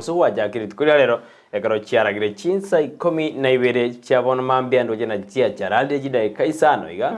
boso wajakiri tukuria lero ekaro chiaragire chinsa 12 chiabona mambia ndo jena chia charade jida kaisano iga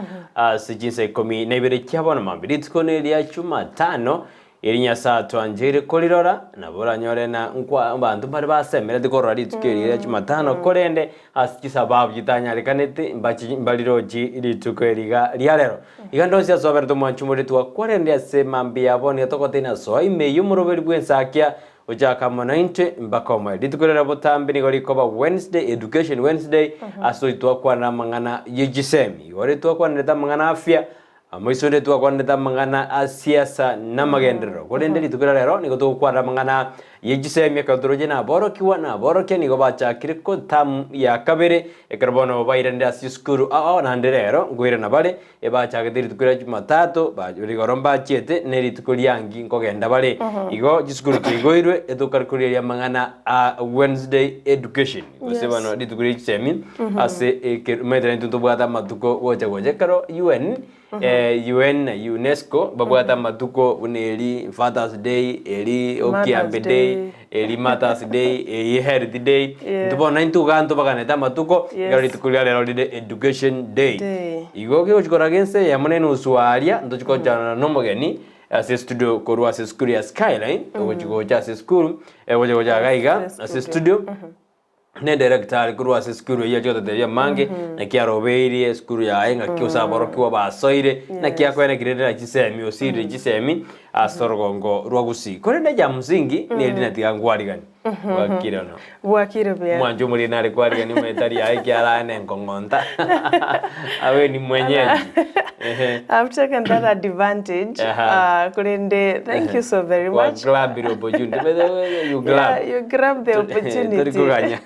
si chinsa 12 chiabona mambia ritkone lia Jumatano irinya saa twanjire kolirora na bora nyore na nkwa bantu bari basemera dikorora ritukeri Jumatano korende asikisa babu jitanya kanete mbaliroji ritukeriga lialero iga ndo sia sobera to mwanchumuri twa korende ase mambia abone tokotena so ime yumuroberi bwensakia ujaka monainte mbakoma ritukorera botambi ni gori koba Wednesday Education Wednesday aso itwa kwa na mangana yijisemi ore twa kwa neta mangana afya amoisonde twa kwa neta mangana asiasa na magendero korende ritukorera lero ni goto kwa mangana yijisemi kadroje na borokiwa na boroke ni goba chakiriko tam ya kabere ekarbono bairende asiskuru na nderero ngwire na bale eba chakadiri tukorera Jumatatu ba rigoromba chiete ne ritukuriangi ngogenda bale igo jiskuru kigoirwe etukarikuria mangana Wednesday Education usebano ritukuri semi ase medre ntubwata matuko woje karo UN na UNESCO babwata matuko uneli Father's Day eli Okiambe Day eli Mother's Day eli Health Day ntubona intuganto bakaneta matuko gari tukuria lero Education Day igo ke uchikoragense ya munene uswaria ndochiko jana nomogeni ase studio korwa ase school ya Skyline ogochiko cha ase school ogochiko cha gaiga ase studio ne director korwa ase school ya jote de mange na kia robeiri school ya enga kiusa borokiwa basoire na kia kwene grade chisemi osiri chisemi asorogongo rwagusi korenda ja mzingi ni elina tigangwarigani wakira no wakira bia mwanjo muri nari kwarigani metari ya kiara ene ngongonta awe ni mwenyeji I've taken that advantage. Kurende, thank you so very much. Grab the opportunity. You grab the opportunity.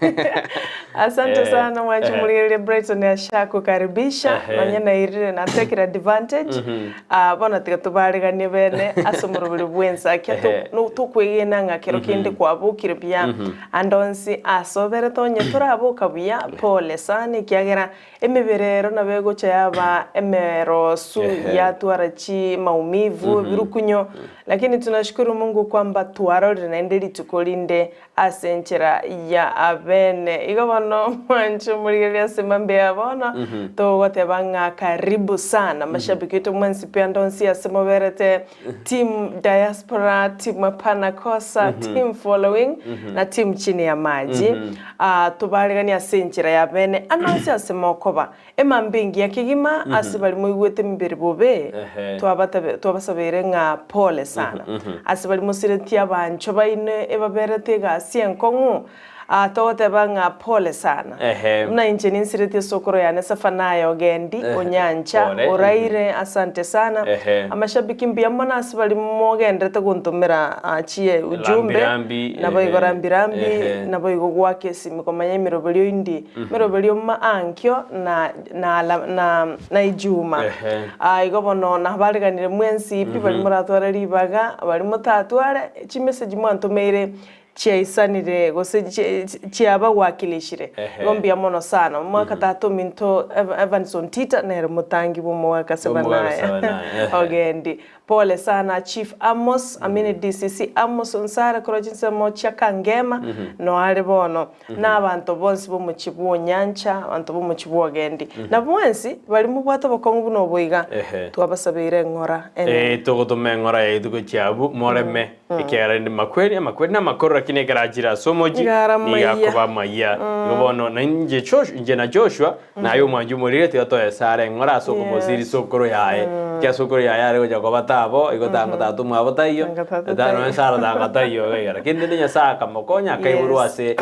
Asante sana mwachumulile Brighton ya shako karibisha. Manyana irire na take advantage. Bona tikatubaliga nibene asomurubili bwensa kiato no tukwegena ngakero kindi kwabukire bya andonsi asobere tonye turabuka bya pole sana kiagera emeberero na bego chayaba emero su ya tuarachi maumivu virukunyo lakini tunashukuru Mungu kwamba tuarori naendeli tukolinde asenchera ya abene igabano mwancho muligelia semambe abona to wote banga karibu sana mashabiki wetu mwansi pia ndonsi asemoberete team diaspora team mapana kosa team following na team chini ya maji tubaligani asenchera ya abene anonsi asemokoba emambingi ya kigima asibali muigwete mbere bobe twabasabere nga pole sana asibali musireti abancho baine ebaberete ga sienkongu tote banga pole sana mna injeni insireti sokoro ya safanayo gendi onyancha oraire asante sana amashabiki mbia mbona asibali mogendete kuntumira chie ujumbe naboigo rambirambi naboigo gwake simikomanya mirobelio indi mirobelio ma ankyo na ijuma igobono nabaliganire mwensi ipi bali muratwara ribaga bali mutatwara chi message mwantumeire chiaisanire gose chiaba wakilishire ngombia mono sana mwaka tatu minto Evanson Tita na mutangi bo mwaka sebanaye ogendi pole sana Chief Amos amine DCC Amos onsara korojinse mo chakangema no alibono na abantu bonsi bo muchibuo nyancha abantu bo muchibuo gendi na mwensi bali mubwato bokongu buno boiga twabasabire ngora togotume ngora yeduko chiabu moreme ikiara ndi makweri na makoro kine garajira somoji ni yakoba maya yobono na nje na Joshua na yo mwanju murire tiyo sare ngora soko moziri sokoro yae kya sokoro yae re jakoba tabo igotanga tatu mwabota iyo dano ensara danga tayo gara kinde nya saka mokonya kaiburu ase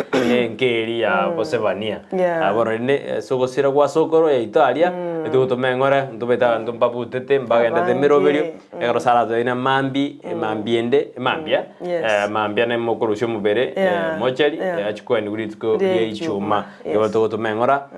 ngeri ya Bosevania aboro ne soko sira kwa sokoro ya Italia etugutume ngora ndubeta ndumpabutete mbagenda de miroberio egaro sara doina mambiende mambia ne mokorusho mubere mochari achikweni guritiko y'ichuma yotogutume ngora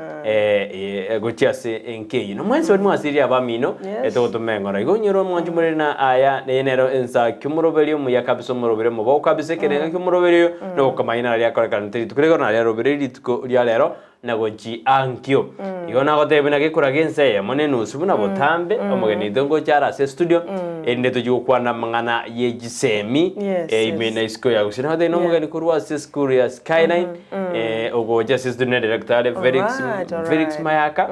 gochiase enkeyi no mwansi wali mwasiri abamino etugutume ngora igonyero mwanju muri na aya nenero Ensakia muroberio muya kabiso muroberio mubo kabise kerenga kumroberio no kamaina ya korekana tukurego na ya roberio litiko lya lero na gochi ankyo igona gotebe na gekora gense ya mone nusu buna botambe omugeni dongo chara se studio ende tujukwana mangana ye gisemi imena isko ya gusina hade no mugeni kurwa se school ya Skyline ogo just student director Felix Mayaka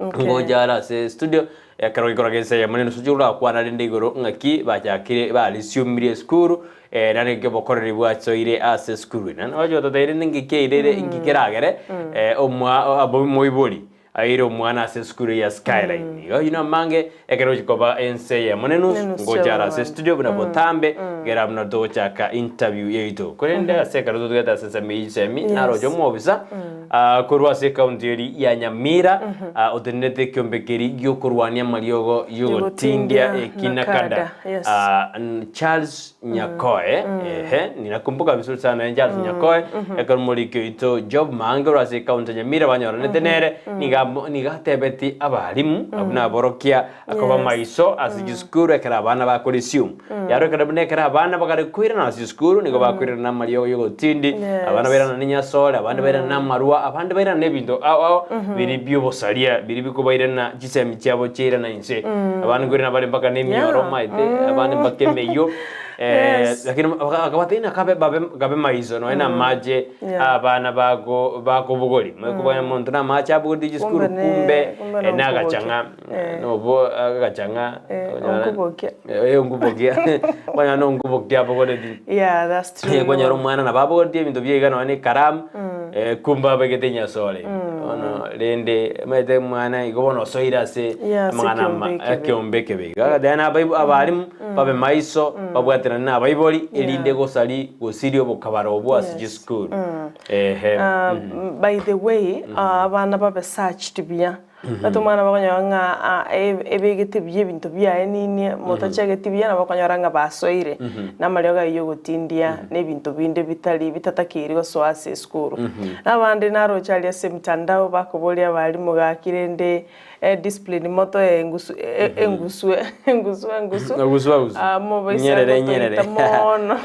ngojara se studio karo ikora gense ya mone nusu jura kwana rende igoro ngaki bajakire balisiumire school nane ke bokoreri bwatso ire ase school nan ojo to dere ngike ire ngikiragere omwa abo moiboli aire omwana ase school ya Skyline yo ino mange ekero chikoba ense ya monenus ngojara ase studio buna botambe gera buna dochaka interview yeito kurende ase karo tugeta ase semi narojo mobisa kurwa ase county ya Nyamira odenete kyombekeri gyokurwania mariogo yogotindia kinakada Charles Nyakoe ninakumbuka vizuri sana Charles Nyakoe ekamurikyo ito job mangoro ase county Nyamira banyora netenere nigatebeti abarimu abuna borokia akoba maiso asigiskuru ekara abana bakorisium yaro ekara bune ekara abana bakarekwira na asigiskuru nigo bakwira na mariogo yogotindi abana berana ninya sole abana berana na marua abandi berana nebindo biri byobosaria biri bikubaire na gisemi cyabo cyera na inse abana gwira bari mpaka nemioro maite abana bakemeyo lakini akabatina kabe maizo no ena maje abana bako bugoli mekuba muntu na macha bugodi gisukuru kumbe nagachanga no agachanga ngubokia banya no ngubokia bugodi that's true banya romana na babogodi bintu byega no ni karam kumba begetinya sole ono rende mete mwana igobono soira se mwana akeombeke bega dana abarimu babe maiso babwatira na baiboli elinde gosali gosirio bokabaro obwo asiji school by the way abana babe search tibia natumana bakonyanga ebegete bye bintu bya nini motachaga tibia na bakonyaranga basoire namaryoga yogotindia nebintu binde bitali bitatakiri goswase school nabandi naro chali ase mtandao bakoboli abali mugakirende discipline moto engusu nyerere mono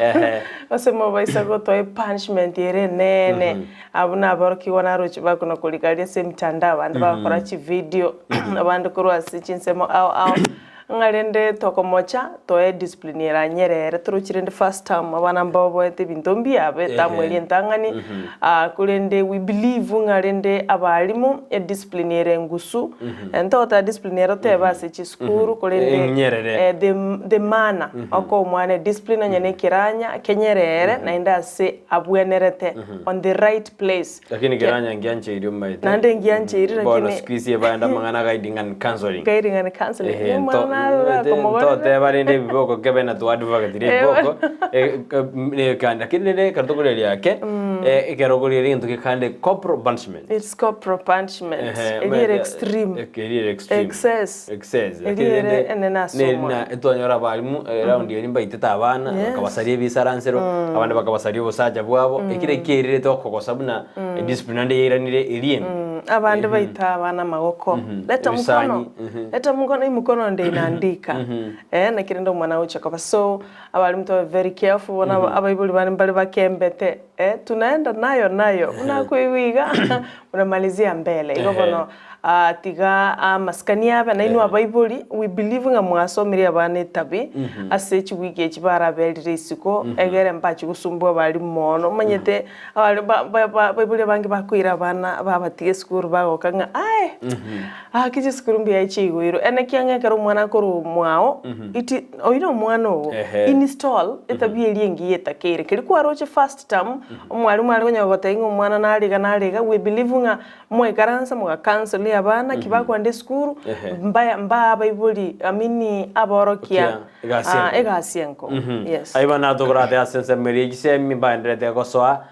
ose mobaisa goto punishment yere nene abuna aboroki wanaro chibakuna kulikalia ase mtandao abandi bakora video abandi kurwa sichinsemo au ngarende tokomocha toe disciplinera nyerere turuchirende first time abana mbabo ete bintombi abe tamweli ntangani kulende we believe ngarende abalimu disciplinere ngusu entota disciplinera teba se school kulende the mana oko mwana discipline nyane kiranya kenyerere na inda se abwenerete on the right place lakini kiranya ngianche irio maite nande ngianche irio lakini squeeze yabanda mangana guiding and counseling tote barinde biboko kebena tu advocate biboko kanda kinene kartokole yake ekerogole rintu kikande corporal punishment it's corporal punishment elire extreme excess na etonyora balimu round yo nimba iteta abana bakabasarie bisaransero abandi bakabasarie bosaja bwabo ekire kirire tokokosa buna discipline yeranire eliene abandi baita abana magoko leta mukono imukono nde inaandika na kirendo mwana ucha kwa so abali mtu very careful wana abaibuli bali bakembete tunaenda nayo unakuiwiga unamalizia mbele iko bono tiga maskania aba na inu abaibuli we believe nga mwasomiri abane tabi ase chiwige chibara belire isiko egere mpachi gusumbwa bali mono manyete abaibuli bangi bakwira abana babatige school bagokanga kije school mbi aichigwiro ene kyanga kero mwana koru mwao iti oino mwana o install etabi eliengi yetakere kiri kwaroche first term mwalimu aligonya gotainga mwana naliga we believe nga mwekaransa mwa cancel abana kibako ande skuru mbaya baibuli amini aborokia egasienko yes aibana tograte asense merigise mbandre de gosoa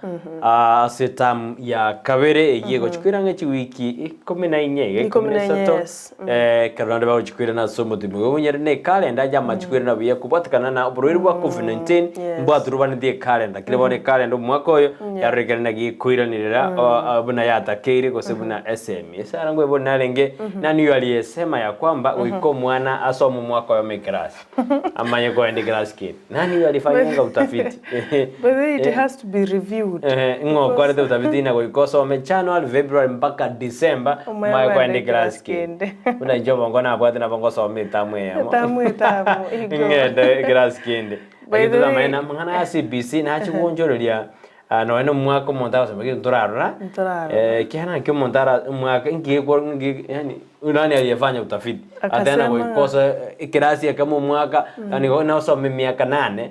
setam ya kabere yego chikwirange chiwiki 19 14 17 karande ba uchikwira na somo timu unyere ne calendar jama chikwira na biya kubatikana na burwiri bwa COVID-19 mbwaturuba ndi calendar kile bone calendar mwaka oyo yarekana na gikwiranirira abuna yatakeire gose buna SMS arangwe bona renge nani yaliyesema ya kwamba uiko mwana asoma mwaka wa class amanye kwa ndi class kid nani yalifanyanga utafiti but it has to be reviewed kwa utafiti na kwa some January February mpaka December mwa kwa ndi class kid una jobo ngona abwate na bongo some tamwe ya ngende class kid baito la maana mwana ya CBC na chigonjoreria no eno mwaka montara sema kiturarura kiana kyo montara mwaka ngi yani unani aliyefanya utafiti atena kuikosa kirasi kama mwaka yani na usome miaka 8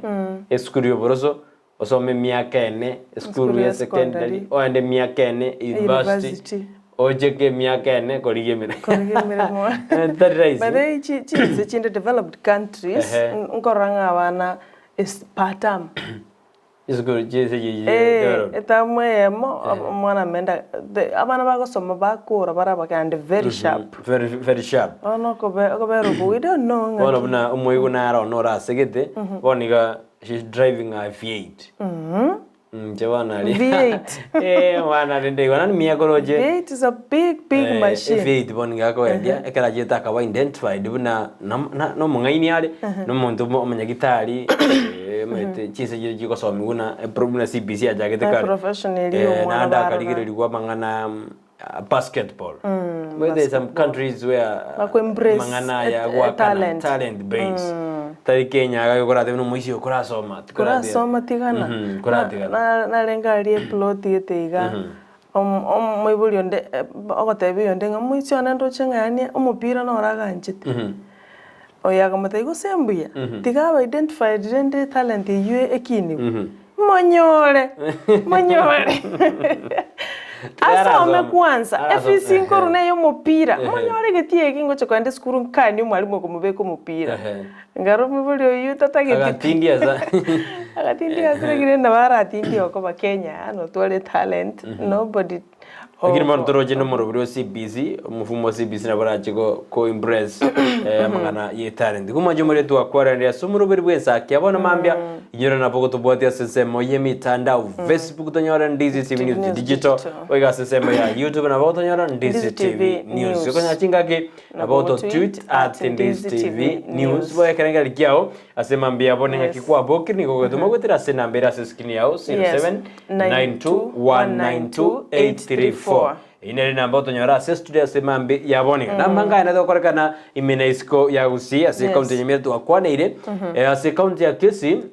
eskurio boroso usome miaka 4 skulu ya secondary oende miaka 4 university ojeke miaka 4 korigimira mo but chi chinde developed countries nkoranga abana is part time is good jese etamwe mwana menda abana bagosoma bakura baraba kandi very sharp ono ko be rubu we don't know ono buna umwe gunara no rasegete boniga she's driving a V8 Jawana V8 wana rende wana miyakoroje V8 is a big machine V8 boniga ko endia ekara jeta ka wa identified buna no mungaini ale no muntu omanya gitari mete chise jiko so miguna problem CBC ajagete ka professionally na anda kaligere ligwa mangana basketball but there's some countries where mangana ya wa talent base tari Kenya agakora teno muicio kurasoma tigana na lenga rie plot yeteiga moibuli onde ogotebi onde ngamuicio nando chengani omupira no raganjite oyaga matego sembuya tigaba identified rende talent yue ekini monyore asome kwanza FC nkorune yo mupira monyore getie kingo chokwende skuru nkani mwalimu kumubeko mupira ngaro mubuli oyu tatage agatindia za agatindia kire na baratindia ko Kenya no tole talent nobody Agiri marutoroje no murubiro CBC umufumo CBC na barachiko ko impress mangana ye talent kumaje muri tu akwarania sumurubiri bwensaki abona mambya inyora naboko tubwati asesemo ye mitandao Facebook tonyora Ndizi TV News digital oiga asesemo ya YouTube na boko tonyora Ndizi TV News yokonya chingake na boko tweet @Ndizi TV News boya karenga likiao asema mbia bonenga kikwa boki niko gotuma gwetira sena mbera seskini yao 0792192834 inere namba tonyora studio semambe yaboneka namanga ina dokorekana imeneisco ya Gusii ase county nyemera twakwaneire ase county ya Kisii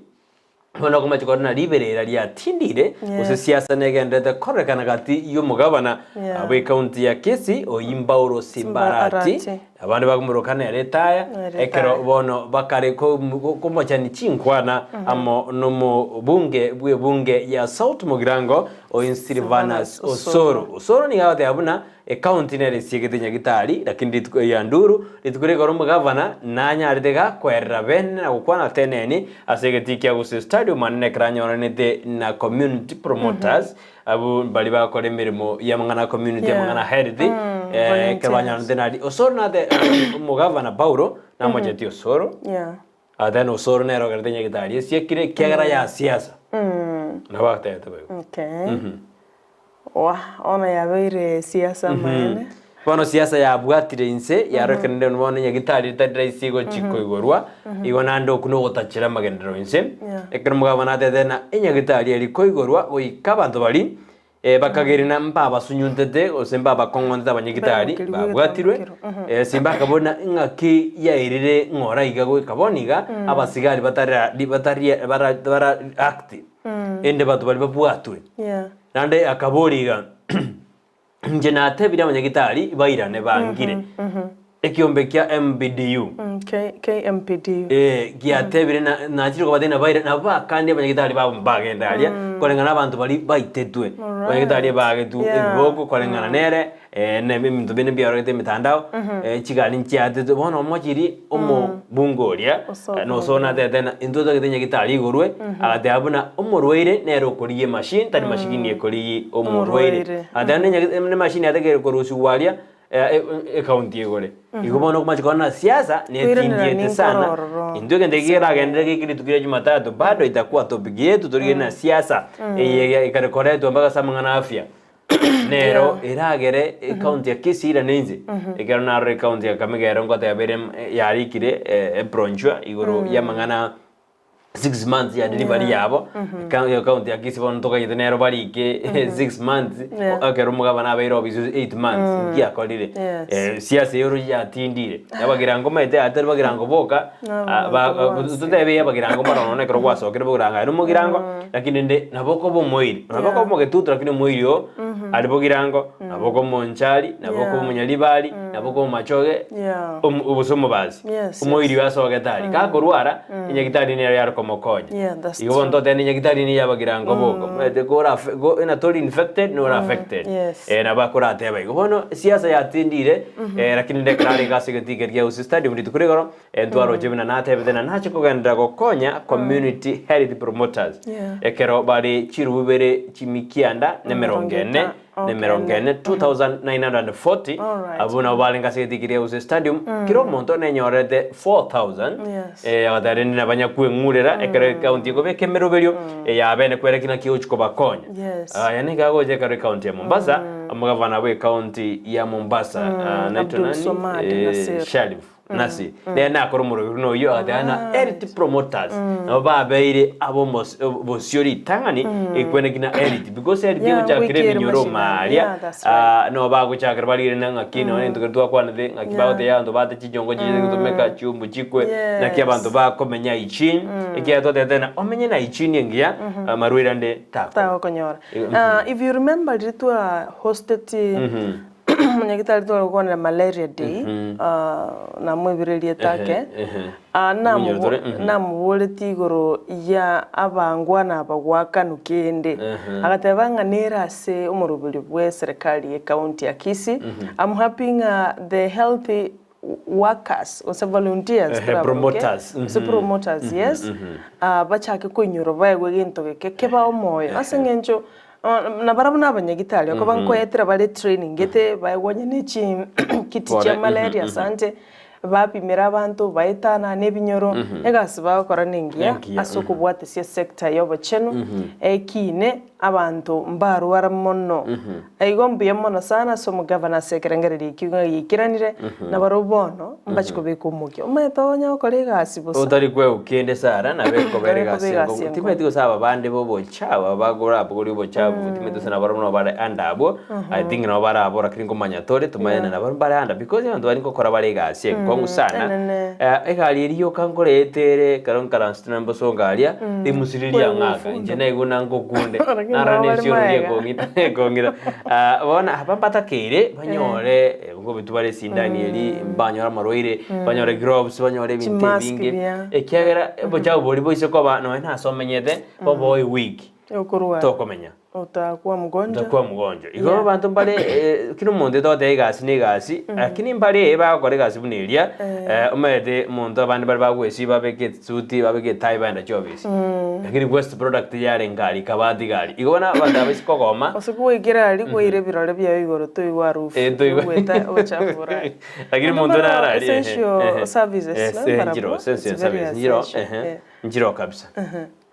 bona kuma chikorana liberera lya tindire ose siasa negendete korekana gati yo mugabana abe county ya Kisii oyimbauro simbarati abandi bagumurukana ya retaya ekero bono bakare ko mochani chinkwana amo no bunge ya South Mugirango o Silvanus Osoro ni gawate abuna county nere siegete nyagitari lakini ya nduru litukure goromba gavana nanya aritega kwerra ben na kukwana teneni asegeti kya Gusii stadium manne kranya onete na community promoters abu bali ba kore mirimo ya mangana community mangana health kabanya ndenali Osoro nate mugavana Paulo na mojeti Osoro then Osoro nero garte nyagitari siekire kyagara ya siasa na bakte tabe ona yabeire siasa mane bono siasa ya bwatire inse ya rekende none nyagitari tadiraisigo chiko igorwa igona ndo kuno gotachira magendero inse ekero mugabana tena enyagitari ari koigorwa oikabantu bali bakagerina mbaba sunyuntete osemba bakongonta abanyagitari babwatirwe simba kabona ngaki yairire ngora igago kaboniga abasigari bara active ende batu bali babwatwe nande akaboriga nje natebira abanyagitari bairane bangire ekiombe kya MBDU KMPDU giatebire na chiro kabadena baira na bakandi abanyagitari bagenda alia kolengana abantu bali baitetwe abanyagitari bagetu iboko kolengana nere ne bimintu bene biarete mitandao chigani nchiate bono mochiri omo bungoria no sona tena intoto ketenya gitari igurwe agate abuna omorweire nero koriye machine tani machine ekoriye omorweire adane ne machine ategere korusi walia county gore igubono kuma chikona siasa ni tindiete sana ndio ndegira gendera kikiri tukire Jumatatu bado itakuwa topic yetu turige na siasa ikarekoretu mpaka samangana afya nero iragere county ya Kisii ira ninzi ikero na county ya Kamegero ngota ya bere yarikire bronchwa iguru ya mangana 6 months ya delivery yabo county ya Kisii bono toka yitenero barike 6 months akero mugabana abero bizu 8 months ngia kolire siasa yoro ya tindire yabagirango mete atari bagirango boka tutebe yabagirango barono ne kero wasokere bogiranga no mugirango lakini nde naboko bo moiri naboko mo getutra lakini moirio ali bogirango naboko monchali naboko munyalibali naboko machoge ubusomo bazi moiri wasogetari kakorwara inyagitari ne yaro komokonya iyo ntote ni nyagitari ni yabagirango boko mete go ina toli infected no affected na bakora tebe bono siasa yatindire lakini nde krari gasigetigeria usi stadium litukurigoro twaro jebina na tebe na nacho kugenda gokonya community health promoters ekero bari chirubere chimikianda nemerongene 2940 abuna balenga sigetigeria usi stadium kiro monto nenyorete 4000 agatari na banya kwengurera ekero county ko bekemeroberio ya bene kwerekina kiuchko bakonya yani gago je kare county ya Mombasa amugavana we county ya Mombasa naitwa nani Sharif nasi na koromoro no yo adana elite promoters no babeire abo bosiori tangani ekwene kina elite because elite yo chakire binyoro maria no bago chakire balire nanga kino ndo twa kwana de ngakibago de yando bate chijongo jije kutomeka chumbu chikwe na kiabantu bakomenya ichin ikiato tena omenye na ichin ngia marwira nde tako konyora if you remember it was hosted munyagitari twa na malaria day na mwebirerie take na mubuleti igoro ya abangwa na abagwakanu kende agatebanga nerase umurubiri bwe serikali ya county ya Kisii. I'm helping the healthy workers or volunteers promoters promoters yes bachake kunyuro baye ginto keba omoyo asengencho na barabona abanyagitali ko bankoyetera bale training gete bayonye n'iki kiti cya malaria sante bapimira abantu bayitana nebinyoro egasi bakora ningia asoko bwate sia sector y'obachenu ekine abantu mbaru waramono eigombiye mono sana so mugavana sekerengereri ikiranire na barobono mbachiko bekumukyo umetonya okorega asibo utari kwe ukende sara na beko berega singo timetiko saba bande bobo chawa bagora bogori bo chawa timetiko sana barono bare andabo I think no bara abora kringo manyatore tumayana na bare anda because abantu bari kokora barega asie kongu sana egali iriyo kankoretere karonkara nstina songalia imusiriria ngaka njena iguna ngokunde naranesyo kongira bona abambata kere banyore ngo bitubare sindani eri banyora maroire banyore gloves banyore binte binge ekyagera bojawo boli boise ko bana nta somenyete bo boy week to komenya utakuwa mgonjwa igo abantu mbale kino monde dote gasi ne gasi akini mbale bakore gasi buneria umede muntu abandi bari bagwesi babeke suti babeke tai banda chobisi akini west product yare ngari kabadi gari igo bana banda bisi kokoma osikuwekera ali kwire birore bya igoro to igwa roof weta ochafura akini muntu nara ali essential services njiro kabisa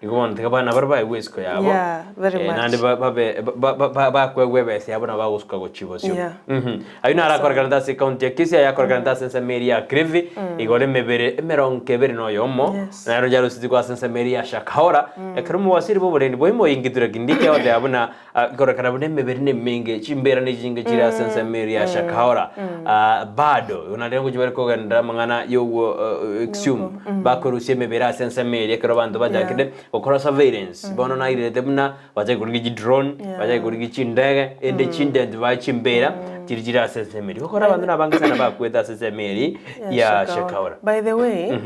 igo nteka bana barba wesko yabo nandi ba kwebese yabo na baguska go chibosyo ayuna ara korganda se county ya Kisii ya korganda sensa meria krevi igore mebere meronkebere no yomo na ro jalo siti kwa sensa meria shakahora ekrumu wasiri bo bore bo imo ingitura gindike ode abuna korganda bune mebere ne menge chimbera ne jinga chira sensa meria shakahora bado unalengo jibere koganda mangana yo exum bakorusie mebera sensa meria krobando bajakide okora surveillance bono na irete muna baje kurigi drone baje kurigi chindege ende chindende ba chimbera chirijira sesemeri okora bantu nabanga sana bakweta sesemeri ya shakaura. By the way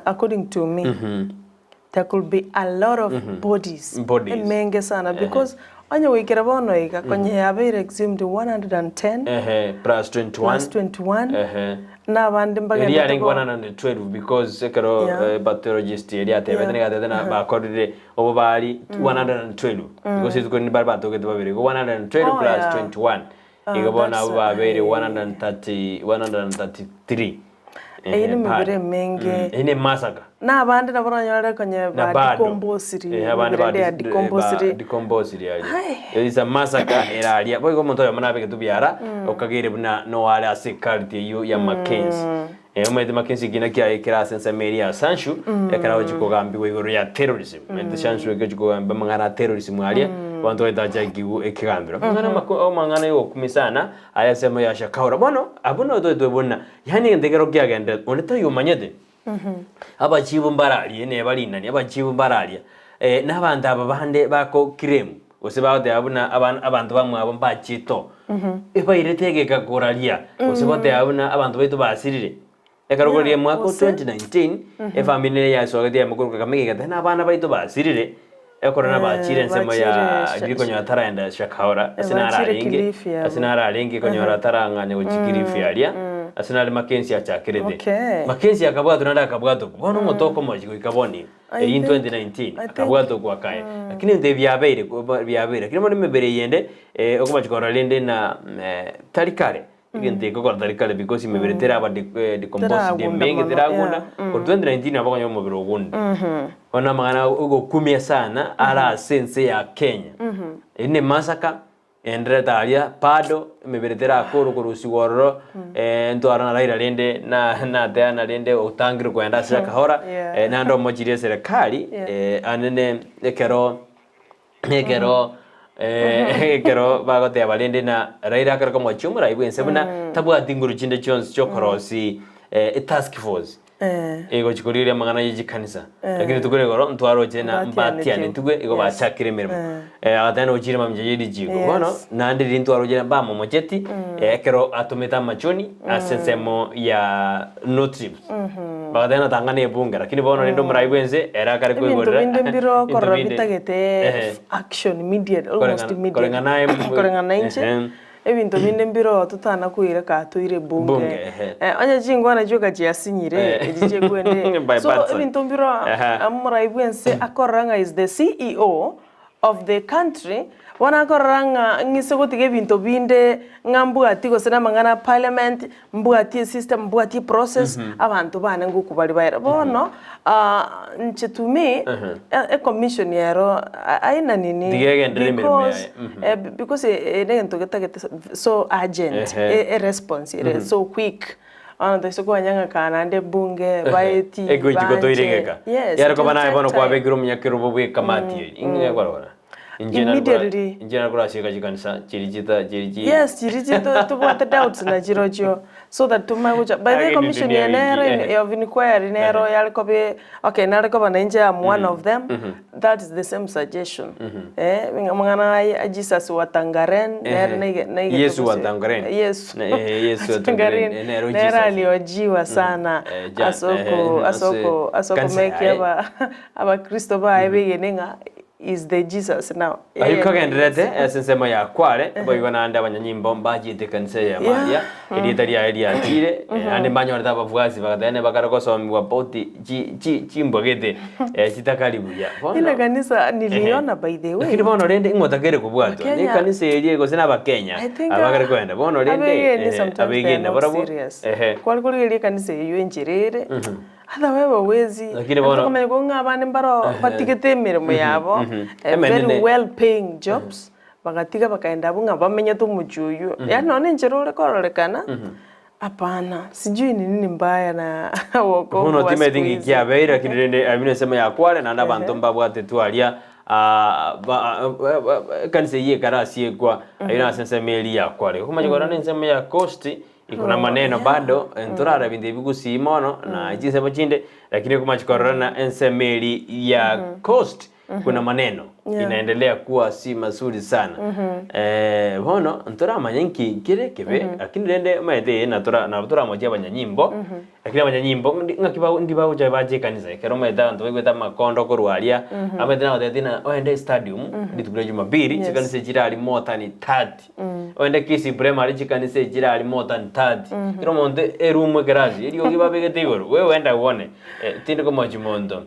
according to me there could be a lot of bodies menge sana because anya wikira bono ika konye abere exhumed 110 plus 21 na bandi mbaga eri ari 112 because sekero pathologist eri atebetene gatena bakorire obo bari 112 because it's going to be batoke babiri 112 plus 21 igabona abo babere 133 ine mibere menge ine masaka n'abandi nabo nanyora konye ba decombosiri abandi ba decombosiri ali is a massacre eralia boy gomonto ya manabe ketubyara okagere buna no wale asikarity yo ya Mackenzie umete Mackenzie gina kia class en Samaria Sanshu ekara ojiko gambi igoro ya terrorism mete Sanshu ejiko gamba mangana terrorism alia wantu etaja gigu ekigambiro ngana mangana yo kumisana aya sema ya shakaura bono abuno to bona yani ndegero kyagende oneta yo manyede abachibu mbaralie ne balinani abachibu mbaralia n'abantu ababande bako kiremu ose baode abuna abantu bamwe abo mbachito ebairetegeka koralia ose bote abuna abantu baitu basirire ekarogorie mwaka 2019 family ya sogete mukuru kamege kana abana baitu basirire ekorana bachire nsemo ya gikonyo ataraenda shakaura asinara alingi konyo atarangane uchikirifi alia asinali Mackenzie achakirede Mackenzie akabwa tunanda akabwato bono motoko moji ikaboni in 2019 akabwato kwa kae lakini nde byabeire lakini mo nimebere yende okumachikora lende na talikare igende ko talikare because imebere tera aba decompose de menge teragunda for 2019 abakonyo mobere ogundi ona magana ugo kumia sana ala sense ya Kenya ine masakaendre talia pado meberetera akoro kurusi wororo ento arana raira lende na teana lende utangiro kwenda sira kahora na ndo mojire serikali anene ekero bagote abalende na raira akara kama chumura ibwense buna tabwa dinguru chinde chons chokorosi task force ego chikorire magana yiji kanisa lakini tukore goro ntwaro jena mbatiane tugwe ego bachakire mirimo atano ujire mamje yidi jigo bono nandi ntwaro jena ba momojeti ekero atumeta machoni asensemo ya no trips bagadena tangane bunga lakini bono ndo muraibwenze era kare kwegorera inde mbiro korobita gete action immediate almost immediate korengana inche ebintu binde mbiro tutana kuira ka tuire bunge anya jingwa na joka jiasinyire ejije gwende so ebintu mbiro amura ibwense akoranga is the CEO of the country wana akoranga ngisegotige ebintu binde ngambwati gosena mangana parliament mbwati system mbwati process abantu bana ngukubali bayira bono nchetume a commission yaro aina nini because negento getagete so urgent a response so quick ana teso kwa nyanga kana ande bunge baeti ego jikoto iregeka yaro ko bana bono kwa begiro munyakiro bobwe kamati inge kwarora immediately injena kura shika jikanisa chirijita yes chirijita to what the doubts na jirojo so that to my by the commission yenero of inquiry nero yalikobe okay nariko bana inje am one of them that is the same suggestion mangana ajisas watangaren nere Yesu watangaren Yesu watangaren nero aliojiwa sana asoko meke aba Kristo ba ebegenenga is the Jesus now. Ayuka gendrete esensema ya kware boyigona anda abanyanyimbo mbajite kanisa ya Maria editaria elia tire ande banyo ndaba vugazi bagadene bakarakosomi wa poti chimbogete chitakalibuya ile kanisa niliona by the way lakini bono rende ingotagere kubwato ni kanisa elie gosena abakenya abagare kwenda bono rende abegenda barabo kwali ile kanisa iyo enjerere hata wewe wezi lakini bono kama ngo ngabane mbaro batigete mirimo yabo very well paying jobs bagatiga bakaenda bunga bamenya tumujuyu ya none njerore kororekana hapana sijui ni nini mbaya na woko huno time dingi kia beira kirende amine sema ya kwale na ndabantu mbabwate twalia kanise ye karasi kwa ina sense meli ya kwale kuma jikora nsema ya cost ikuna maneno bado nturara binde bigusi mono na jinse bachinde lakini kuma chikorana ensemeli ya cost kuna maneno inaendelea kuwa si mazuri sana bono ntura manyenki kire kebe lakini rende maede na tura moja banyanyimbo lakini abanyanyimbo ngakiba ndiba uja baje kanisa kero maeda ndo wegweta makondo korwalia abedena odetina oende stadium litugura Jumapili chikanise jirali more than 30 oende Kisii primary chikanise jirali more than 30 kero monde erumo garage iri ogiba begete igoro wewe enda uone tinde ko majimondo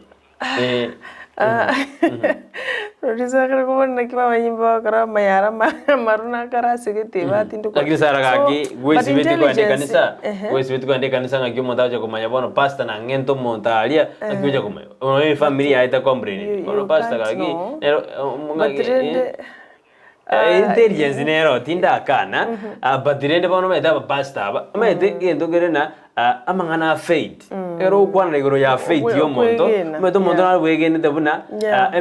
Producer kare kubona kiba banyimba kara mayara maruna kara sigete batindu. Lakini sara kaki gwezi beti kwa kanisa ngaki montaje kumanya bono pastor na ngento montalia ngikuja kumanya. Ono familia aita comprehend. Ono pastor kaki intelligence nero tinda kana batirende bono meta pastor mete ngento gerena amangana faith. Ero kwana igoro ya faith yo monto meto monto na wegene debuna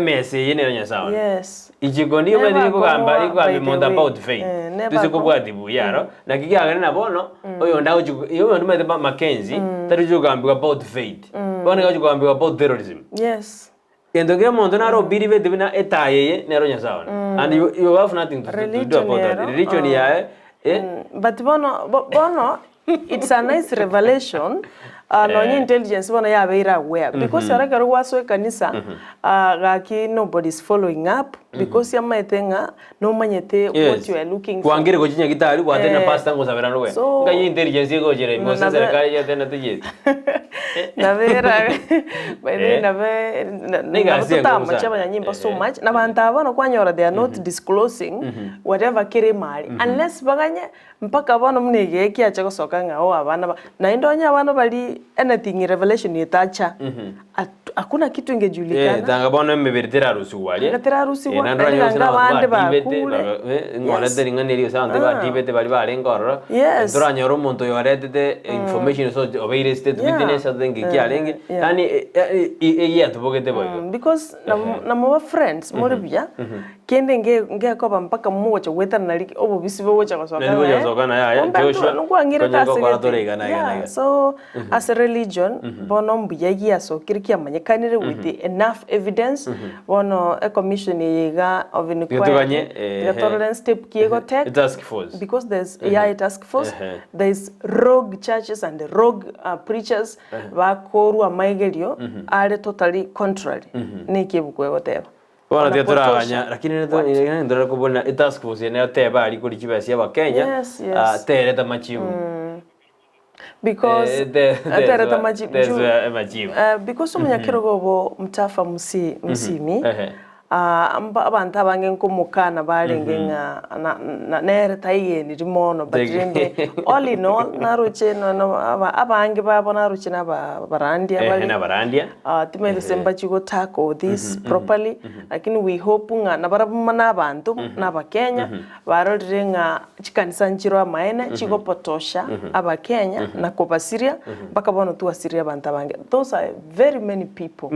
MS yene nya sawa. Yes. Ichikondi mwe ko gamba iko abimonda about faith. Tusiko bwatibu yaro na kikiagana na bono oyo ndawo yo ndo mete Mackenzie tarujo gamba about faith. Bono gajo gamba about terrorism. Yes. Kendo ge monto na ro biri bete bina etaye nero nya sawa. And you have nothing to do about that. Religion ya but bono it's a nice revelation. No intelligence bona ya very aware because yarakaro waso kanisa gaki nobody's following up because ya maetenga no manyete what you are looking for. Kuangire gochinya gitari kwa tena pastor ngo sabera no we. Ngai intelligence go jere mo serikali ya tena tuje. Na vera by na ve na tama chama nyimba so much na banta bana kwanyora they are not disclosing whatever kire mali unless baganye mpaka bana mnege kiacha gosoka ngao abana na indonya abana bali anything in revelation yetacha hakuna kitu ingejulikana tanga bono mbebertera rusuwali ngatera rusuwa nanga bande bakule ngora teringa neri sante ba dibete bali bale ngoro nduranya ro muntu yoretete information so obeire state witness adengi kialenge yani eya tubogete boyo because na mo friends mo bia kende nge akoba mpaka mmoja wetana naliki obo bisibo wocha kwasoka ya Joshua ngwangira tasenge so as a religion bono mbuya so kirikia manyekanire with enough evidence bono a commission yega of inquiry the tolerance step kiego take task force because there's a task force there's rogue churches and rogue preachers bakoru amaigelio are totally contrary nikibukwego teba Bona tia turaganya lakini ndora kubona task force ene teba ali kuri kibasi aba Kenya tere ta machimu because tere ta machimu because umunyakiro gobo mtafa musimi abantu abange nkomukana balengenga na nere taye ni rimono batrinde all in all naruche no abange babona ruche na barandia bali na barandia timele semba chigo tackle this properly lakini we hope nga na barabumana abantu na bakenya barorenga chikanisa nchiro amaene chigo potosha aba Kenya na kobasiria bakabona tu asiria abantu abange those are very many people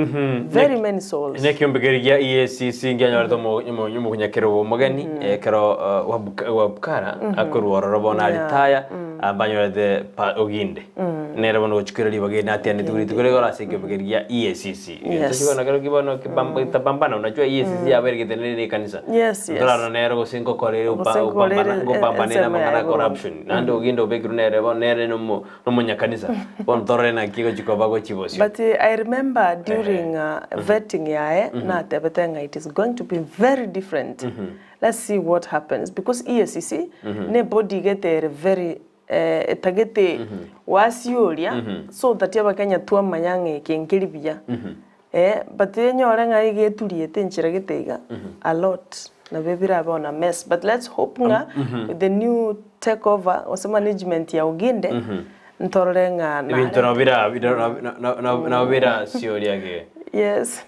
very many souls nekiombegeria singi anyorto mo kunyakero mogani kero wabukara akorworo bona litaya abanyora de oginde nere bono chikirali bagena atiane tuguri tugore sike begeria EACC tashibona kero kibono kibambana unajua EACC abergetenere kanisa ndora nere go sinko korere upambana na mangana corruption nando oginde obegiru nere bono nere no munyakanisa bono torena kigo chikoba go chibosi but I remember during vetting yae na tebetenga it is going to be very different. Let's see what happens because EACC ne body get very etagete wasioria so that yabakanya tuwa manyange kenkiribia but yenyora ngai geturie tenchira getega a lot na bebira bona mess but let's hope nga with the new takeover or management ya Uginde ntorenga na ibintu na bira sioria ge yes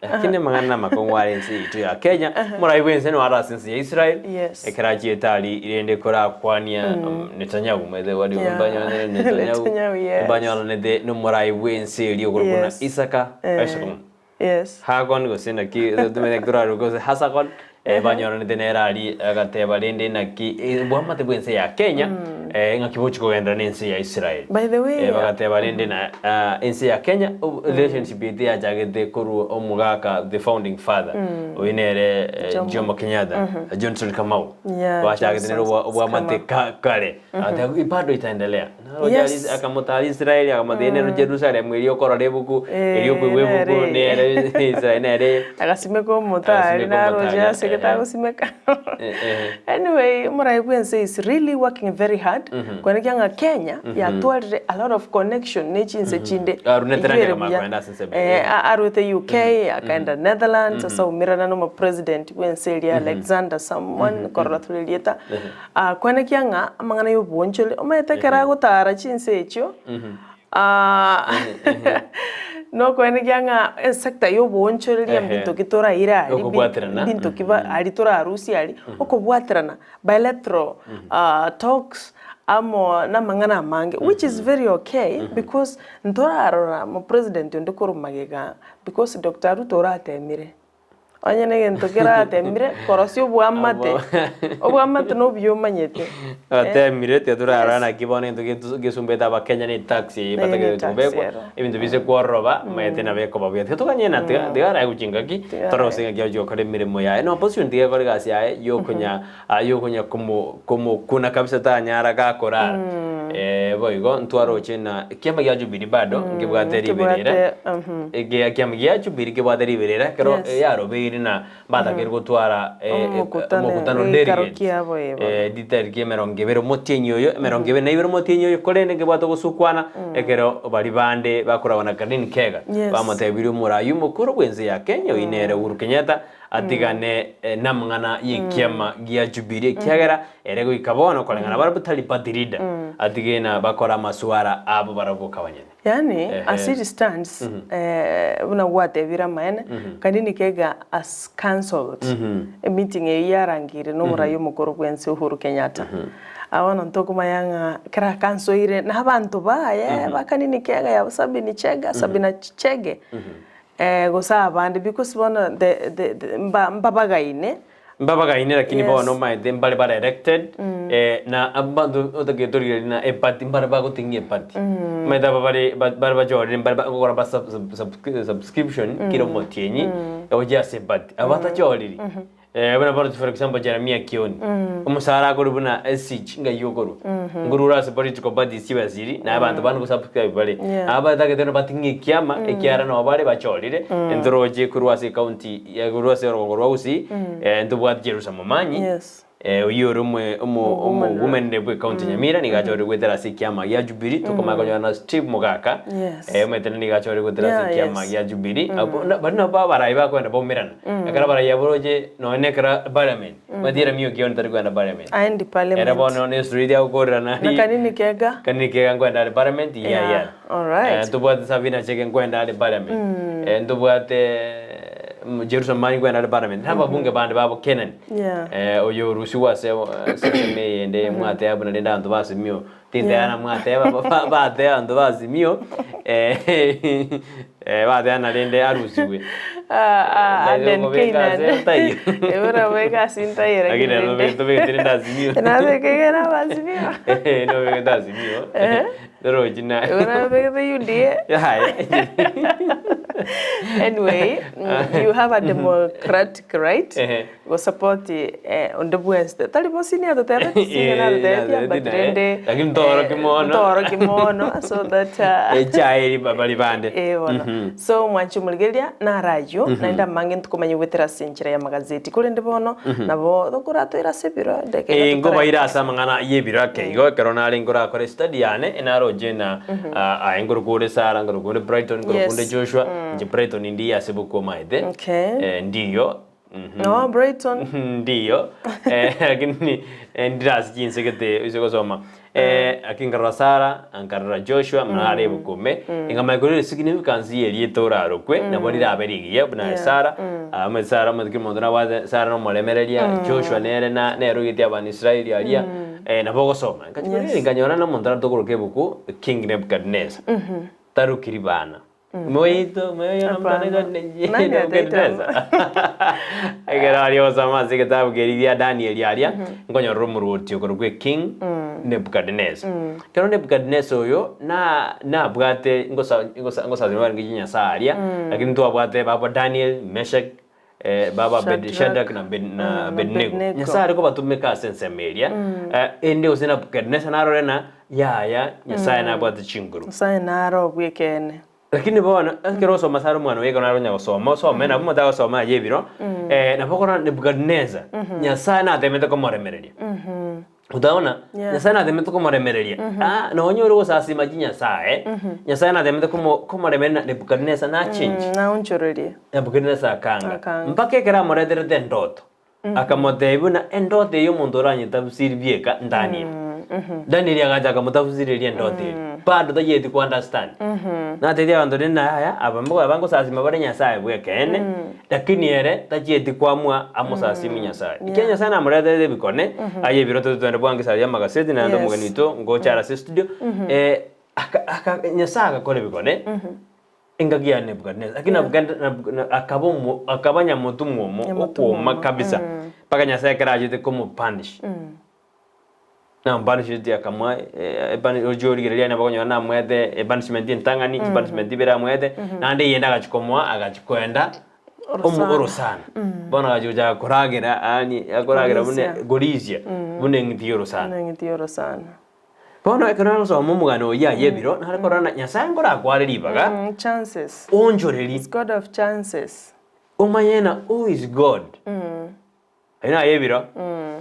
lakini mangana makongwarensi itu ya Kenya muraiwense no arasensi ya Israel ekaraji etali irende kora kwania Netanyahu mede wadi mbanyana Netanyahu mbanyana nede no muraiwense iliyo kurukuna Isaka hagon go sena ki tumene kura rugo hasakon banyana nede nerali agateba lende naki bwamate bwense ya Kenya ngakibochi kugenda nensi ya Israel by the way bagateba lende na ensi ya Kenya relationship ite ajagete kuru omugaka the founding father oinere Jomo Kenyatta Johnson Kamau wachagete nero obwamate kale ata ibado itaendelea naro akamota Israel akamata nero Jerusalem iliyo kora rebuku iliyo kwebuku nere nere agasimeka omotari naroja seketa gusimeka. Anyway, Muraibuense is really working very hard. Kwani kyanga Kenya ya twalire a lot of connection nechinse chinde. Arute UK, akaenda Netherlands, sasa umirana no president wense Alexander someone korratulilieta. Kwani kyanga amangana yo bonchole ometekera gutara chinse echo. No kwene kyanga sector yo bonchoreria bintu kitora ira bintu kiba ali tora arusi ali okobwaterana bilateral talks amo na mangana mange, which is very okay because ntora arora mo president ndokoro magega because Dr. Ruto atemire onyene gento kera atemire korosio obwamate no byomanyete atemire te tura arana kibone ndo gisumbeta ba Kenya ni taxi batake tumbeko ibintu bise kworoba mayete na beko babye tukanyena tegara guchingaki torosinga gyo kore mirimo yae no position tige kore gasi yae yokonya como kuna kabisa ta nyara gakora boigo ntwaro chena kiama gya Jubilee bado ngibwateri berera ege kiama gya Jubilee ngibwateri berera kero yaro na batakeri gutwara mukutano nderige ditergie merongevero motienyoyo merongeve na ibero motienyoyo korene gebwato gusukwana ekero bari bande bakurabana kanini kega bamatebiri murayu mukuru bwenze ya Kenya inere Uhuru Kenyatta atigane namngana yikiama gya Jubilee kyagera erego ikabono kolengana barabutali patirida atigena bakora masuara abo baravuka banyene yani as it stands una whatever maene kanini kega as cancelled a meeting yarangire no murayo mukuru bwenze Uhuru Kenyatta awana ntokuma yanga kra kansoire na abantu baye bakanini kega ya sabini chega sabina chege gosa bande because bona the mbabagaine lakini bona maide mbale bara elected na abando otagetori na party mbare bago tingi party maida babare jori mbare bago ba subscription kilo motienyi oja se party abata jori bana baro for example Jeremia Kioni umusara ko rubuna SH ngayogoro ngurura se political party sibaziri na abantu banu ko subscribe bale abata ke teno batingi kiama ekiara no bale bachorire endroje kurwase county ya kurwase rogorwausi ndubwa Jerusalem manyi uyoro women de county Nyamira ni gachore gwetera sikiama ya Jubilee tukoma konyana Steve Mugaka metene ni gachore gwetera sikiama ya Jubilee bana bara iba kwenda bomirana akara bara yaboroje no nekra parliament madira miyo kion tari kwenda parliament aindi parliament era bono ne street ya ukorana na kanini kega kwenda parliament ya all right tubwate Savina cheke kwenda parliament ndubwate Jerusalem mani kwenda parliament haba bunge bande babo Kenan oyo rusiwa se me ende mwate abuna ndenda antu basi mio tinte ana mwate bate antu basi mio bate ana ndende arusiwe anden Kenan ebora wega sinta yera agina no me to be ndenda simio na se que era basi mio no me ndenda simio dero jina ebora wega you die anyway you have a democratic right go support on the Wednesday talipo sini ato tebe sini ato tebe lakini toro kimono so that chai babali bande so mwanchu mulgelia na radio naenda mangi ntukomanye wetera sinchira ya magazeti kule ndibono nabo dokurato ira sepiro deke ngoba ira samangana yebira keigo keronali ngora kore study yane enaro jena engoro kure sara ngoro kure Brighton ngoro kure Joshua Brighton ndia sebuko maide ndiyo no Brighton ndiyo lakini ndiras jinsi kete usiko soma akingarra Sara angarra Joshua mnare bukume ingama gore significance yeri toraro kwe na bonira aberigiye buna Sara Sara madikimo mondra wa Sara no molemereria Joshua nere na nero giti abani Israeli alia na bogo soma kachiri nganyora na mondra tokoroke buku King Nebuchadnezzar tarukiribana Moito, meio Egera ario sama siketa bugeriria Daniel yaria ngonyo rumurutio korugwe King Nebuchadnezzar. Kero Nebuchadnezzar oyo na bwate ngosa zimwa nginya saria lakini tu abwate baba Daniel Meshach baba Shadrach na Abednego. Nyasare ko batumeka sense media ende usina Nebuchadnezzar narorena ya nyasare na bwate chinguru. Nyasare naro bwekene lakini bona kero soma saro mwana wega na ronya gusoma so mena bumata gusoma yebiro na bokora Nebukadneza Nyasaye na atemete ko moremereria utaona Nyasaye na atemete ko moremereria no nyoro gusasima Nyasaye Nyasaye na atemete ko moremerera Nebukadneza na change na unchororia Nebukadneza akanga mpaka kera moreterete ndoto akamotebu na endote yo muntu uranyita busiri bieka Daniel Daniel agaja akamutafsiriria ndote bado tayeti ku understand na tedia bantu nina haya abambo abango sasima bare Nyasaye bwekene lakini ere tayeti kwamwa amusasimi Nyasaye ikenya sana murete bikone aye biroto twende bwange saria magaseti na ndo muganito ngochara studio Nyasaye akakore bikone ingagia Nebukadneza lakini akabanya mutu mwomo okoma kabisa paka Nyasaye karajite komu punish na banishment akamwa ojori gerelia na bagonyo na mwete banishment intangani banishment bera mwete na ndi yenda gachikomwa agachikwenda omugoro sana bona gajuja koragira ani akoragira bune gorizia bune ngitiyoro sana bona ekana so mumugano ya yebiro na korana Nyasaye ngora kwariribaga chances onjoreri is God of chances omayena who is God ina yebiro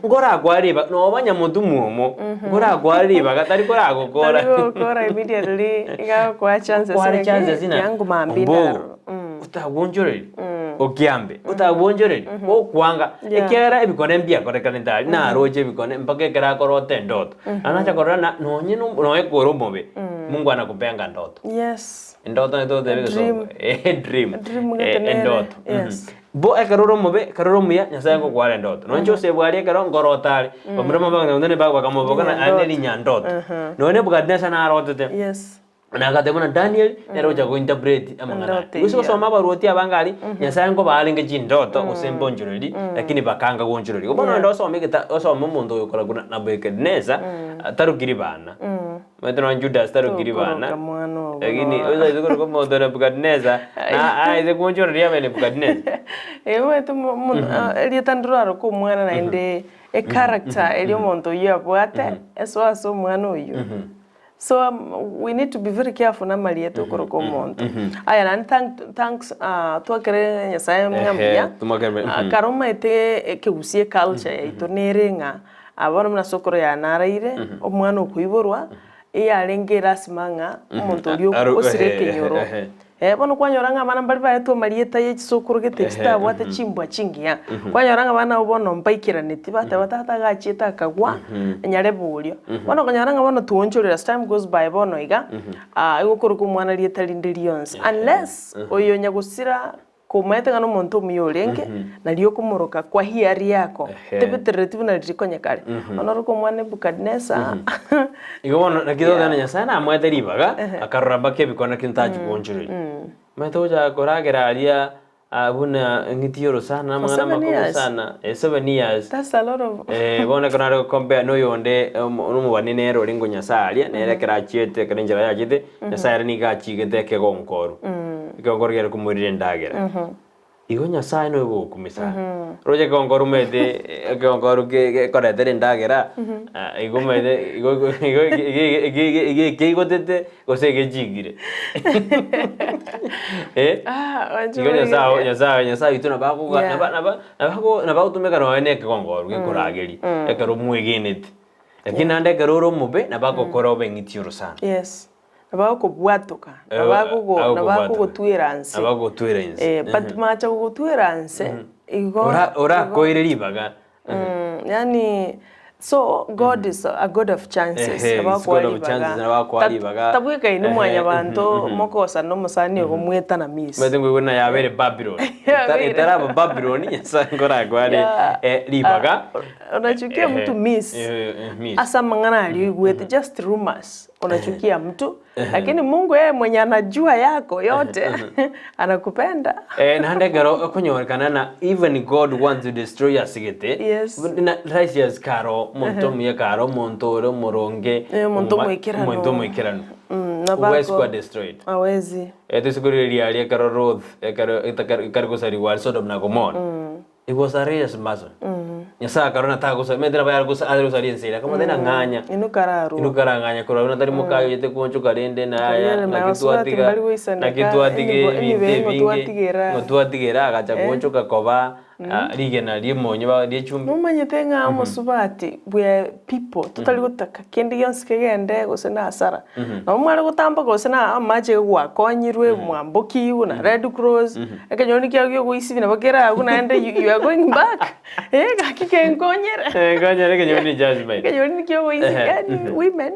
ngora kwariba no banya mutu muomo ngora kwariba gatari kora gukora immediately inga kwa chances yangu maambira utawonjoreri okiambe utawonjoreri okwanga ekera ebikone mbia korekana ndari na roje bikone mpaka kera korote ndoto anacha korana no nyino no ekoro mobe Mungu anakupenga ndoto ndoto ndoto debe so dream ndoto bo ekaroro mobe karoro muya Nyasaye ko kware ndoto no njo se bwari ekaro ngorotari bamurama banga ndone bagwa kamobogana aneli nyandoto no ne Nebukadneza na arotete na akatemona Daniel nero ja go interpret amangana uso soma baruoti abangali Nyasaye ngo balinge jindoto usembo njureri lakini bakanga gonjureri ubona ndo so megeta so mundo yokora kuna na Nebukadneza tarukiri bana metro Judas tarukiri bana lakini uzo izokora ko mondo Nebukadneza na aize gonjureri ya Nebukadneza ewe to elietandura ko mwana na inde a character elio mondo yabwate eso mwana uyu. So we need to be very careful na mali yetu koroko monto. Aya na thanks twakere Nyasaye mwambia. Karoma ete kegusie culture yaito nerenga abana mna sokoro ya naraire omwana okuiborwa iyarengera simanga omuntu lyo osireke nyoro. Bono kwanyoranga bana bali baeto marieta y'isokoro getexta bwate chimbwa chingia kwanyoranga bana obono mpaikiraneti bata batata gachita kagwa nyare bulyo bono kwanyoranga bono tuonchorera as time goes by bono iga igokoro ku mwana lieta lindelionse unless oyo nyagusira kumete ngano muntu muyolenge naliyo kumoroka kwa hiari yako tebeteretibu na likonya kale onoruko mwana Nebukadneza igobona nakidogana Nyasaye na mwete ribaga akaruramba kebikona kintaji konjuri metoja koragera alia abuna ngitiyoro sana mangana makuru sana 7 years that's a lot of bona kana compare no yonde no wanenero ringo Nyasaye alia nerekera chiete kanjira ya chite Nyasaye ni gachigete ke gonkoru ikongorgera kumurire ndagera igo Nyasaye no gukumisa roje kongoru mede kongoru ke koretere ndagera igo mede igo tete gosege jigire igo Nyasaye ituna bakuga naba utumeka no ene ke kongoru ke kurageri ekero mwegenete lakini ande keroro mube nabako korobe ngitiro sana nabako bwatoka nabako gotwiranse but macha gotwiranse igo ora koireribaga yani so God is a God of chances nabako alibaga tabweka ino mwanya bantu mokosa no musani go mweta na miss metengo gona yabere Babylon itaraba Babylon Nyasaye ngora gwale libaga unachukia mtu miss asa mangana aliwete just rumors unachukia mtu lakini Mungu yeye mwenye anajua yako yote anakupenda na ndegero konyorekana na even God wants to destroy us gete na righteous karo monto muye karo montoro moronge monto mwikirano always got destroyed awezi etesikuriria ali karo Ruth karo kusari wal Sodom na Gomorrah it was a serious matter Nyasa karona ta gusa medra bayar gusa adru sari nsira kama tena nganya inukara nganya kora una tari mukayo yete kuoncho karende na ya na kitu atige ngotuatigera agacha kuoncho kakoba rigena riemonye ba riechumbi mumanyete nga musubati bwe people tutali gutaka kindi yonse kegende gose na asara no mwari gutamba gose na amaje gwakonyirwe mwamboki una Red Cross ekanyoni kyo guisi bina bakera aguna ende you are going back gakike nkonyere ngonyere kenyoni judgment kenyoni kyo guisi gani women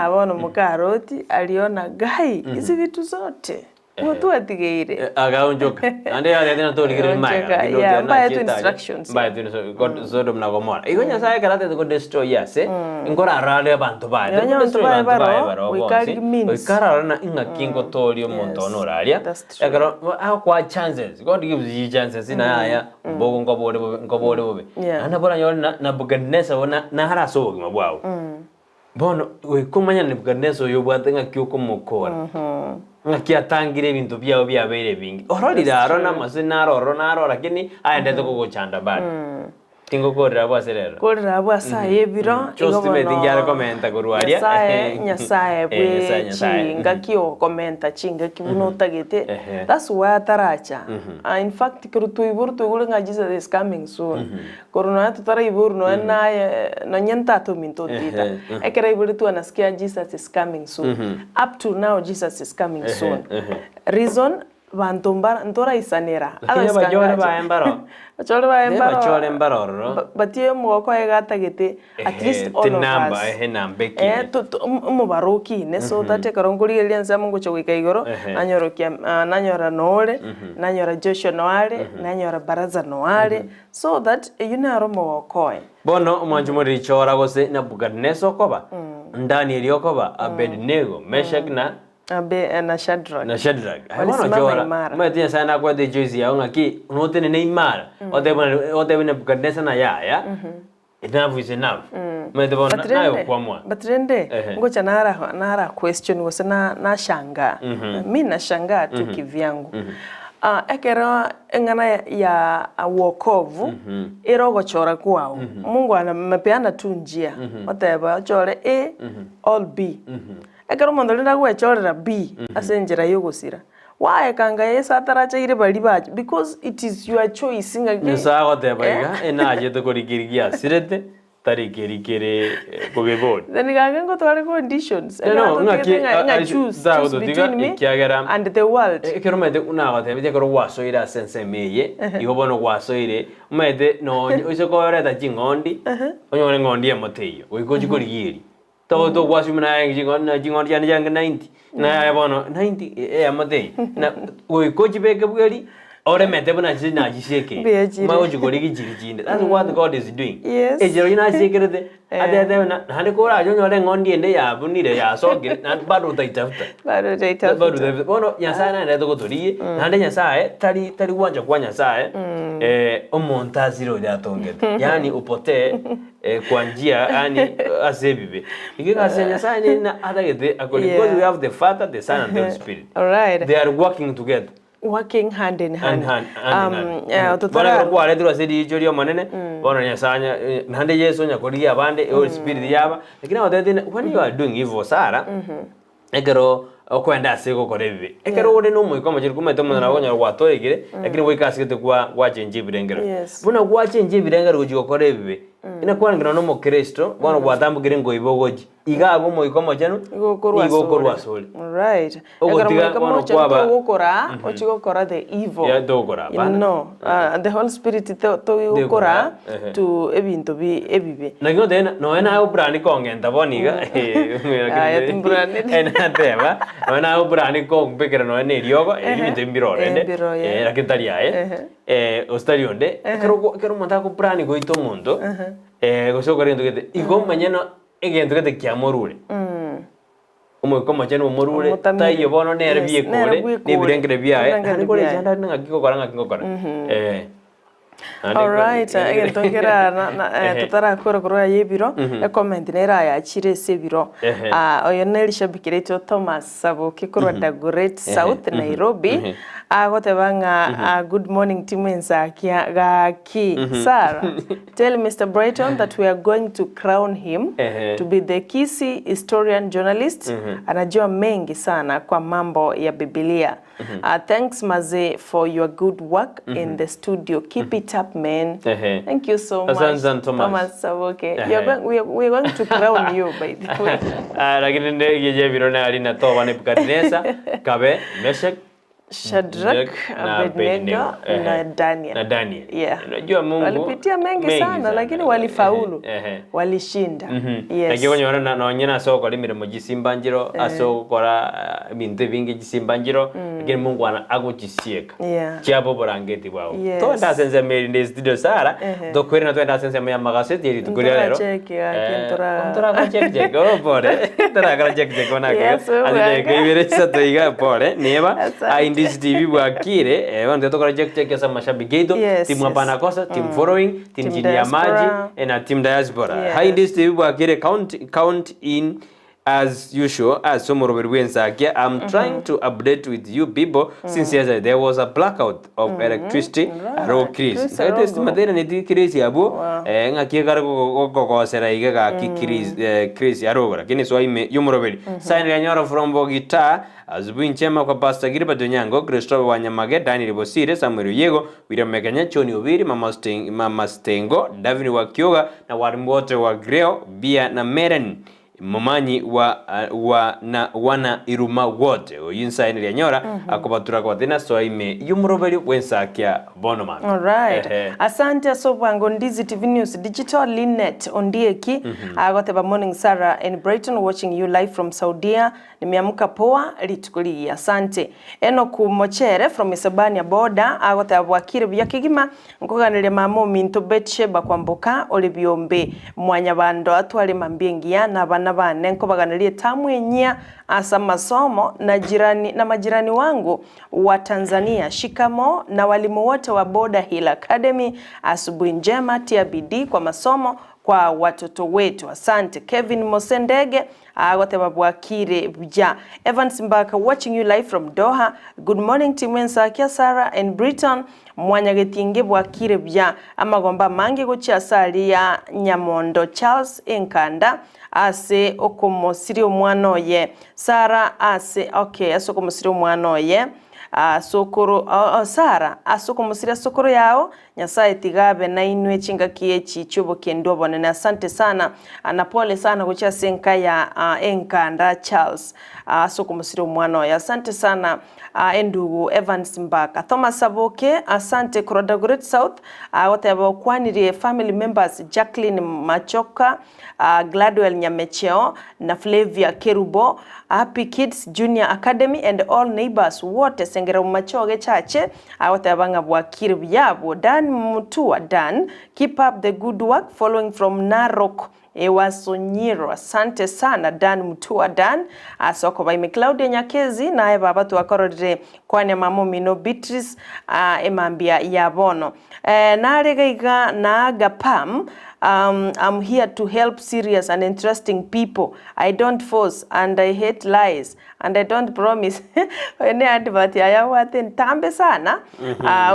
bono mukaroti aliona gai hizi vitu zote Mutu atigeire. Agaunjoka. Ande ya tena to ligire maya. Ya mbaya tu instructions. Mbaya tu God Sodom na Gomora. Igonya saya karate to destroy yase. Ingora rale abantu bae. Destroy baro. We carry means. We carry na inga kingo tolio montono ralia. Ekaro kwa chances. God gives you chances ina haya. Bogo ngobode bobe. Ana bora nyona na buganesa wona na haraso mabwao. Bono we kumanya ni buganesa yo bwatenga kyuko mukora. Ngakiatangire ibintu byabo byabere bingi ororira arona masina naro lakini aendete kuguchanda bado tingo korera bwaserero korera bwasa yebiro igobona ngare komenta kurwaria nyasaye bwe chinga kyo komenta chinga kibuno tagete that's why taracha in fact kurutu iburu tugule nga Jesus is coming soon korona tutara iburu no na nyenta to minto tita ekera iburu tu anasikia Jesus is coming soon up to now Jesus is coming soon reason bantumba ntora isanera abajore baembaro bachole mbaro batie mwoko egatagete at least all of us mubaroki ne so tate karonguri elianza mungu chogika igoro nanyora nole nanyora Joshua noale nanyora baraza noale so that yunaro mwoko bono umwanjumuri chora gose na Bugadneso koba ndani iliyokoba Abednego Meshach na Shadrach. Hawana jora. Mwetia sana kwa de Joyce ya ngaki unotene Neymar. Otebona Bugadnesa na ya. Enough is enough. Mwete bona nayo kwa mwa. Batrende ngocha nara question wose na shanga. Mimi na shanga tu kivyangu. Ekera engana ya wokovu irogo chora kwao. Mungu anamepeana tu njia. Oteba chore A all B. Ekero mondolera gwechorera B asenjera yogosira why kanga yesa taracha ire bali baje because it is your choice ngage nsa gotebaiga enaje to korikirigia sirete tarikirikire kugibod then ganga ngo tware conditions no ngaki choose between me and the world ekero mete una gotebije kero waso ira sense meye igobono waso ire mete no ise ko reta jingondi onyore ngondi emoteyo uikoji korigiri todo kwasi mna jingon jana janga 90 na bono 90 amade na we koji beke bweli ore mete bana jina jisheke ma oji gorigi jirijinde that's what God is doing ejero ina sekere ade na hande ko ra jonyo le ngondi ende ya bunire ya soge na bado taitafuta bado bono nyasana na to tori hande nyasaye tari wanja kwa nyasaye omonta zero ya tongete yani upote kwa njia yani asebibe ikika nyasaye na adagete according because we have the Father, the Son and the Spirit. All right, they are working together, working hand in hand. Bora kwa ale dro sedi jorio manene bona nyasanya nande Yesu nyakori abande Holy Spirit yaba lakini when you are doing evil Sara egero okwenda sego korebi ekero ode no mu ikoma chiri kumete mwana wonya rwatoregere lakini wikasikete kwa change birengero buna kwa change birengero gujiko korebi ina kwangira no mu Kristo bwana gwatambugire ngo ibogoji igabo mu ikoma chanu igokorwa soli right egero mu ikoma gukora ochigokora the evil ya dogora no the Holy Spirit to gukora to ebintu ebibe nago dena no ena ubrani kongenda boniga ya timbrani ena teba no ubrani kong pekera no ene riogo ebintu mbirorende rakitaria ostarionde kero monta ko brani goito mundo gosokarindo kete igo manyano egento kete kiamorure umo koma chano morure tayo bono nervie kore ni birengere bia ani kore janda ngakiko kora all right egento kera tutara kora yebiro e comment nera ya chire sebiro oyo nelishabikire to Thomas Sabo kikoro da Great South Nairobi agotebanga good morning team Ensakia gaki Sarah tell Mr. Brighton that we are going to crown him to be the Kisii historian journalist. Anajua mengi sana kwa mambo ya Biblia. Thanks Maze for your good work in the studio. Keep it up, man. Thank you so much. Thomas Saboke. We're going to crown you by the way. Lakini ndio virona alina toa Nebukadneza, Kabe, Meshach, Shadrach, Abednego na Daniel. Yeah. Unajua Mungu walipitia mengi sana lakini walifaulu. Walishinda. Yes. Lakini wanyona naonyena soko limirimo gisimbanjiro asokora bintu bingi gisimbanjiro lakini Mungu aguchisieka. Chiapo borangeti wao. To ndasenze meri ndi studio Sara dokwera to ndasenze ya magazeti iri tukuria lero. Kontra ka check pore. Tara ka check ona ka. Alide kibere satoiga pore niba Ndizi TV bwakire wanda tokora check ya mashabiki yetu timu hapana kosa team following team chini ya maji na team diaspora Ndizi TV bwakire count in as usual as Somoroberi Ensakia. I'm trying to update with you people since yesterday there was a blackout of electricity aro Chris this madena ni Chris yabo ngakie karo kokosera iga Chris aro lakini so ime Yumoroberi sign ya Nyoro from Bogita azubu nchema kwa Pastor Gilbert Onyango, Christopher Wanyamage, Daniel Bosire, Samuel Yego, William Meganya, Choni Obiri, Mama Stengo, David Wakioga na walimu wote wa Greo, Bia na Meren Momanyi wana iruma wote oyinsa ene Nyora akobatura kwa tena so ime Yumoroberi Ensakia bonoma. All right. Asante sobwango Ndizi TV News Digital Linet Ondieki agoteba morning Sarah in Brighton watching you live from Saudia. Nimeamka poa litukuli. Asante. Eno kumochere from Isabania boda agoteba bwakire byakigima nkoganire mamo minto betsheba kwamboka olibyombe mwanyabando atwale mambyengia na bana bane nkobaganirie tamwenya asa masomo na majirani wangu wa Tanzania. Shikamo na walimu wote wa Boda Hill Academy. Asubuhi njema, tia bidii kwa masomo kwa watoto wetu. Asante. Kevin Mosendege agoteba bwakire bya. Evans Mbaka watching you live from Doha. Good morning team Ensakia Sarah and Brighton. Mwanyagetinge bwakire bya amagomba mange gocha sali ya Nyamondo Charles Enkanda ase okomosiri omwana oye Sara ase asokomosiri omwana oye sokoro Sara asokomosiri sokoro yao Nyasaye tigabe na inwe chinga kiechi chubo kendo bonene. Asante sana anapole sana gocha senka ya Enkanda Charles asokomosiri omwana oye. Asante sana endugu Evans Mbaka. Thomas Saboke asante Kuroda Great South whatever kwanire family members Jacqueline Machoka, Gladwell Nyamecheo na Flavia Kerubo, Happy Kids Junior Academy and all neighbors wote sengera machoge chache whatever bwakire byabo. Dan Mutua Dan, keep up the good work following from Narok Ewasonyiro. Asante sana Dan Mutua Dan asoko by Claudia Nyakezi na baba tu akorore kwanya mamo mino Beatrice emambia yabono na regaiga na gapam. I'm here to help serious and interesting people. I don't force and I hate lies and I don't promise. Ene advert ya wate ntambe sana.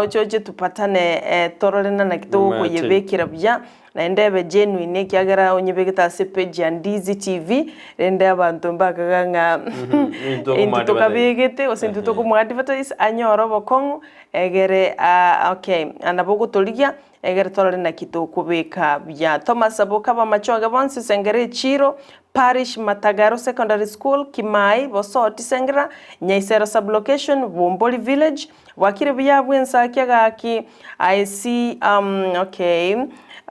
Ochoje tupatane tororena na kitoko yebekira bya na ndebe genuine kyagara onyebekita page ya Ndizi TV rende abantu mbakaganga into kabigete osinto to ku advertise anyoro bokongo egere anaboko toligia egere tororena kitoko beka bya. Thomas Saboka bamachoga bonse sengere Chiro Parish Matagaro Secondary School Kimai Bosoti Sengera Nyaisera Sublocation Bomboli Village wakire bya Ensakia gaki. I see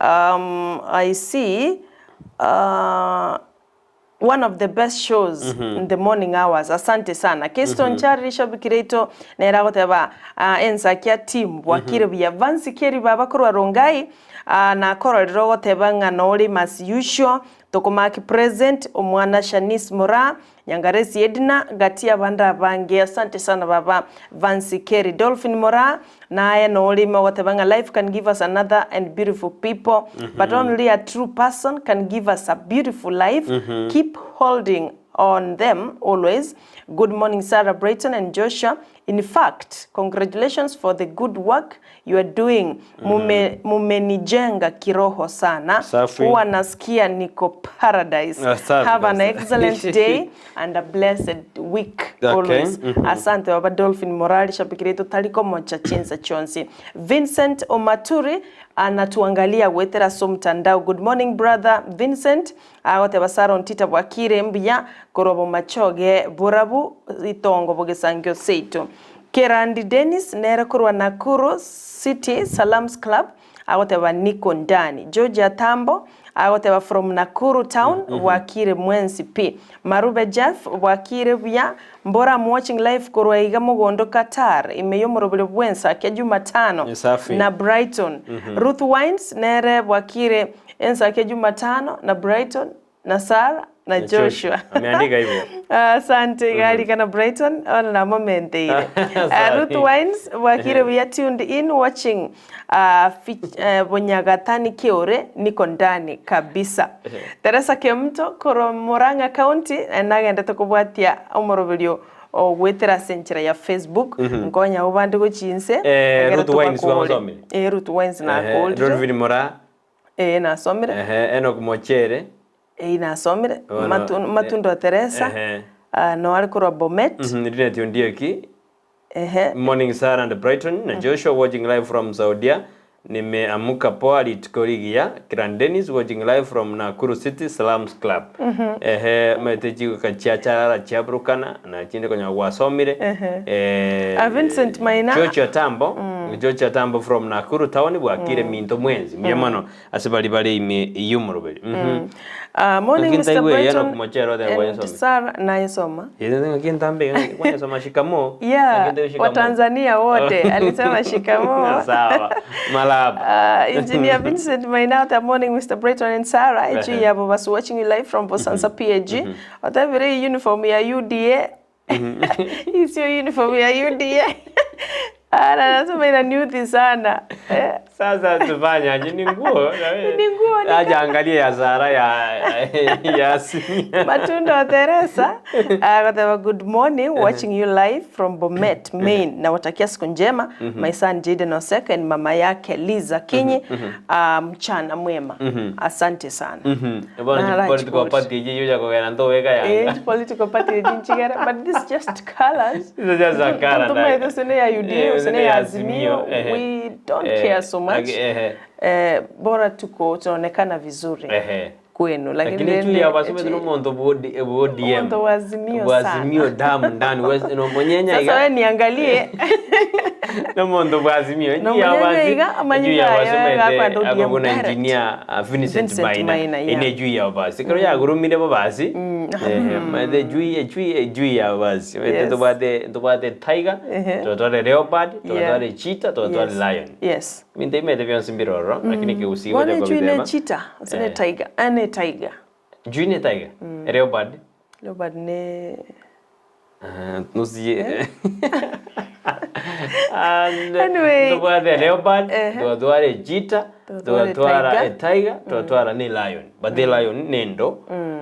I see one of the best shows in the morning hours. Asante sana. Keston Chari Shabikireto Neragoteba Ensakia team wakire bya Vansi Keri baba kurwa Rongai na koro rogo tebanga noli mas usual tokomaki present omwana Shanice Mora Nyangaresi Edna gatia banda bange. Asante sana baba Vansi Keri. Dolphin Mora naye noli mawatebanga life can give us another and beautiful people but only a true person can give us a beautiful life. Keep holding on them always. Good morning, Sarah, Brighton, and Joshua. In fact, congratulations for the good work you are doing. Mumenijenga kiroho sana. Huwa nasikia niko paradise. Have an excellent day and a blessed week always. Asante baba Dolphin Morali shapikireto taliko mocha chinsa chonsi. Vincent Omaturi anatuangalia wetera so mtandao. Good morning brother Vincent. Agote basara ontita bwakire mbya korobo machoge burabu itongo bogesangyo seito. Kerandi Dennis nera kurwa Nakuru City Salams Club agote ba niko ndani. Georgia Tambo agote ba from Nakuru town wakire mwensi p. Marube Jeff wakire bya mbora I'm watching live kurwa iga mugondo Qatar imeyomorobele bwensa kya Jumatano na Brighton. Ruth Wines nere wakire Ensakia Jumatano na Brighton na Sarah na Joshua. Ameandika hivyo. Asante gali kana Brighton ona na moment ile. Ruth Wines wakire we are tuned in watching Bonyagatani Kiore niko ndani kabisa. Teresa Kemto Koromoranga County nagenda tukubwatia umorobelio wetera senchira ya Facebook ngonya ubande go chinse Ruth Wines wamsome. Ruth Wines na gold. Dolphin Mora na somire. Enoch Mochere na somire matundo Teresa no alikuwa Bomet Ndirine tiondio ki Morning Sarah and Brighton na Joshua watching live from Saudi. Nimeamuka poa litukoligia. Kiran Dennis watching live from Nakuru City Salams Club. Meteji kachiachara chiabrukana na chinde kwenye wasomire. Vincent Maina Georgia Tambo from Nakuru town wakire minto mwenzi. Myamano asibali ime yumurubeli. Morning Mr. Brighton and Sarah na yesoma. Yeye kintambe kwa shikamo. Yeah, wa Tanzania wote alisema shikamo. Sawa. Engineer Vincent Maina, morning Mr. Brighton and Sarah. Eji yabo was watching you live from Bosansa PAG. Whatever uniform ya UDA. Is your uniform ya UDA? Nasema ina nyuthi sana. Sasa tufanya ni nguo. Aje angalia ya Zara ya Asimia. Matundo Teresa. Good morning, watching you live from Bomet, Maine. Na watakia siku njema. My son Jaden Oseka and mama yake Liza Kinyi. Mchana mwema. Asante sana. Political party jiyo kwa ndo weka ya. Political party jinchigara, but this just colors. This is just a color. We don't care so much. Bora tunaonekana vizuri kwenu, lakini tu ya basome tuno mondo DM mondo wazimio damu ndani no monyenya sasa wewe niangalie no mondo wazimio ya basome akona engineer Vincent Maina ine juu ya basi kero ya gurumire basi made juu ya basi to bade tiger to leopard to cheetah to lion. Yes, minde mede vya simbiroro lakini keusi wote kwa bidema wale cheetah usine tiger ane tiger june tiger leopard ne nusi anyway to bade leopard to bade cheetah to twara tiger to twara ni lion but the lion nendo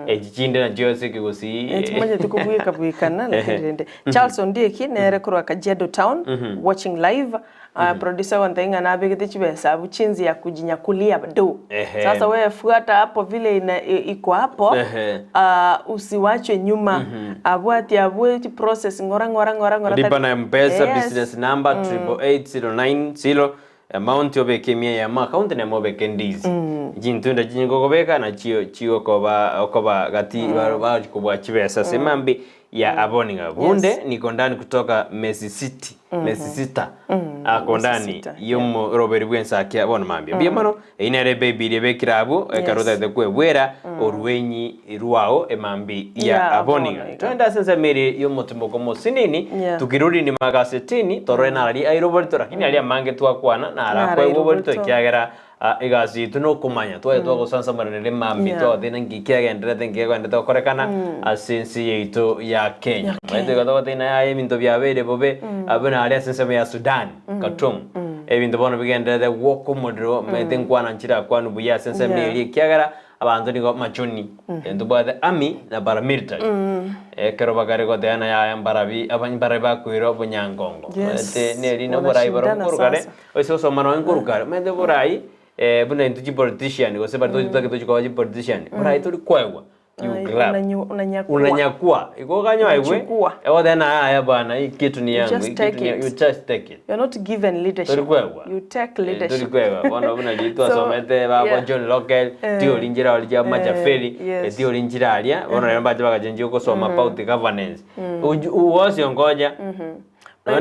ejinde na Jose kigusi mmoja tukubuye kabuyikana lakini Charles Ondieki nere kurwa Kajiado town watching live. Producer wantainga na abegete chibesa buchinzi ya kujinyakulia do. Sasa wewe fuata hapo vile iko hapo usiwachwe nyuma. Abwati process ngora lipa na M-Pesa business number 88809 amount yobekemia ya account na mobeke Ndizi jintunda jinyogobeka na chio koba gati ba kubwa chibesa semambi ya aboninga bunde niko ndani kutoka Messi City akondani yomo Robert Ensakia abona mambia biamano inere baby rebekirabu karota de kwebwera orwenyi ruao emambi ya aboninga twenda sasa meri yomo tumoko sinini tukirudi ni magasetini torena ali aeroborto lakini ali amange twakwana na ara kwebworto kyagera igasi tuno kumanya twa sansa marere mambi to thina ngikiaga ndire ngegwende to korekana asensi yeito ya Kenya maite gato thina ya eminto bya bere bobe abana ali asensi ya Sudan Khartoum ebinto bono bigende de woko modro maite nkwana nchira kwanu buya asensi meri kiagara abantu nigo machoni ndubade army na paramilitary kero bakare ko teana ya mbarabi abanyambara bakwiro bunyangongo te neri no borai baro kurukare oiso somano nkurukare mede borai buna ntuji politician go se barto tutake tuji politician borai turi kwegwa unanyakua iko kanyo aiwe ewa tena aya bana kitu ni yangu you just take it. You're not given leadership, you take leadership. Turikwewa wana buna jitu asomete baba John Local tio linjira walija macha feri tio linjira alia wana yamba jaba jenji uko soma about governance uwasi ongoja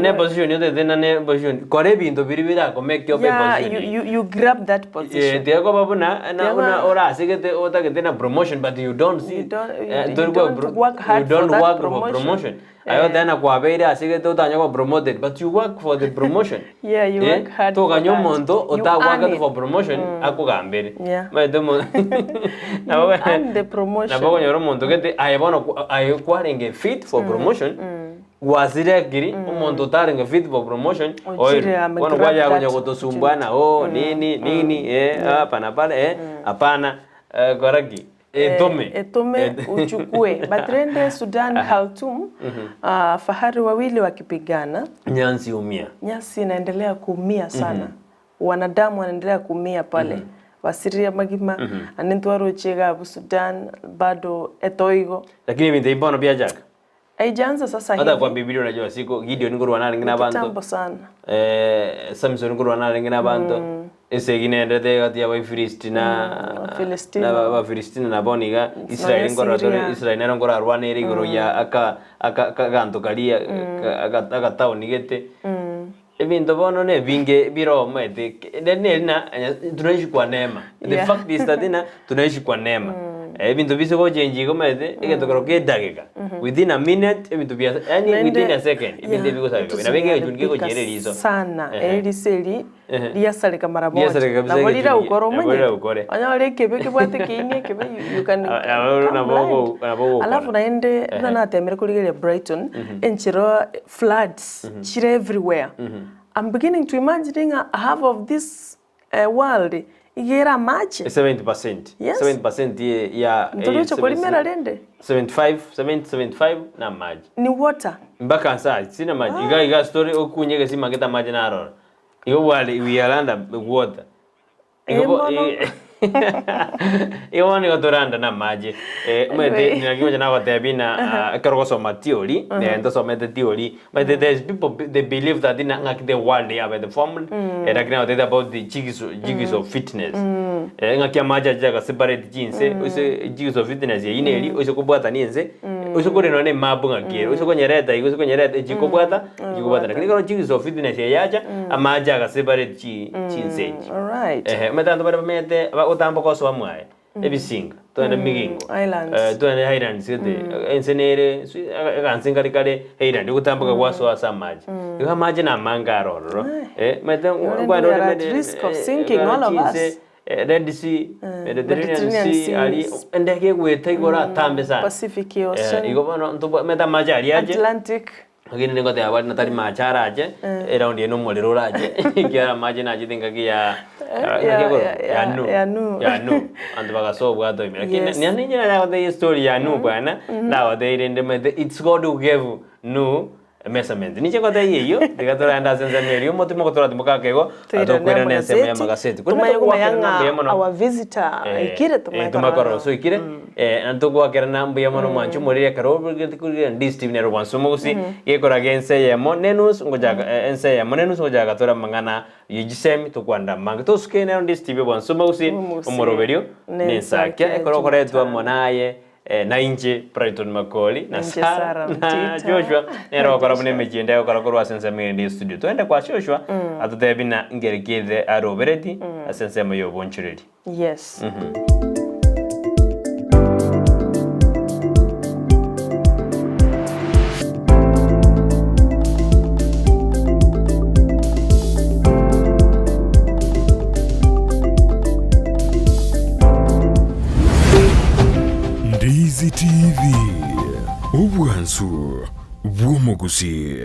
na position yote tena ne position kore bintu biribira ko make your position you grab that position ko babu na ora sigete otake tena promotion but you don't see you don't work hard for promotion ayo tena kwa beira sigete utanya ko promoted but you work for the promotion you work hard to ganyo mondo ota for promotion akugambere maidemo na the promotion na bako mondo kete ayo kwarenge fit for promotion wazire giri umuntu taringa fit for promotion wana kwaja kuja kutosumbana nini hapana pale hapana koraki etome uchukue batrende Sudan Khartoum fahari wawili wakipigana nyasi inaendelea kuumia sana wanadamu wanaendelea kuumia pale wasiria magima anentwaro chega abu Sudan bado etoigo lakini mimi ndaibono pia jaka aijanza sasa hivi hata kwa Biblia unajua siko Gideon nguru analingina abantu tambo sana Samson nguru analingina abantu ese ginendete kati ya Filistina na Filistina na boniga Israel ngoro arwane iri ngoro ya aka ganto kalia aka tauni gete ebintu bono ne binge biro mete na tunaishi kwa neema the fact is that tunaishi kwa neema ebintu bise ko jenji ko mete igetokoro ke dakika within a minute ebintu bia yani within a second ebintu biko sabe na benge junge ko jere lizo sana eliseli liasalika mara moja na bolira ukoro mwenye anyole kebe kibwate kinye kebe you can na bogo alafu naende na temere kuligele Brighton enchiro floods chire everywhere. I'm beginning to imagine half of this world igera maji 70%. Yes. 70% ya ntolecho kolimera lende 75 na maji ni water mbaka saa sina maji iga story okunyege si mageta maji na arora igo wale we are water igo ni gotoranda na maji mwete ninakimoja na gotebina karogoso matiori ndo somete theory but there's people they believe that in the world they have the formula and I can about the jigs of fitness ngakia maji ajaga separate jinse ose jigs of fitness ya ineli ose kubwata ninze ose kore none mabu ngakire ose konyereta ose konyereta jikobwata lakini karo jigs of fitness ya yaja amaji aga separate jinse all right metanto bare mete utambo ko so amwaye ebisinga twende migingo twende highlands gete ensenere gansinga likale highland utambuka kwaso asa maji ika maji na manga roro mete kwano risk of sinking all of us Red Sea, Mediterranean Sea, ali ndege gweta igora tambe sana Pacific Ocean igo bano nto meta maji ali aje Atlantic agini ningo te abari natari machara aje around eno molero raje kiara maji na jithinga kia yanu andu bagaso bwato imi lakini ni nyina na the story yanu bwana na the irende mete it's God who gave no measurement ni cheko dai hiyo digatora anda senza neri mo timo kotora timo kakego atokwera nese ya magaseti kuna our visitor ikire tumakoro so ikire anto kwa kera nambu ya mono manchu morire karo kuri Ndizi TV nero wansumo gusi yekora gense ya monenus ngojaga ense ya monenus ngojaga tora mangana yijisemi to kwanda manga to skene Ndizi TV wansumo gusi umoroberio Ensakia ekoro koretwa monaye na inje Brighton makoli na Joshua nero kora mune mejenda kora korwa sense mende studio twende kwa Joshua atutebina ngerekeze arobereti asense mayo bonchiredi yes Ndizi TV ubwansu bw'omugusi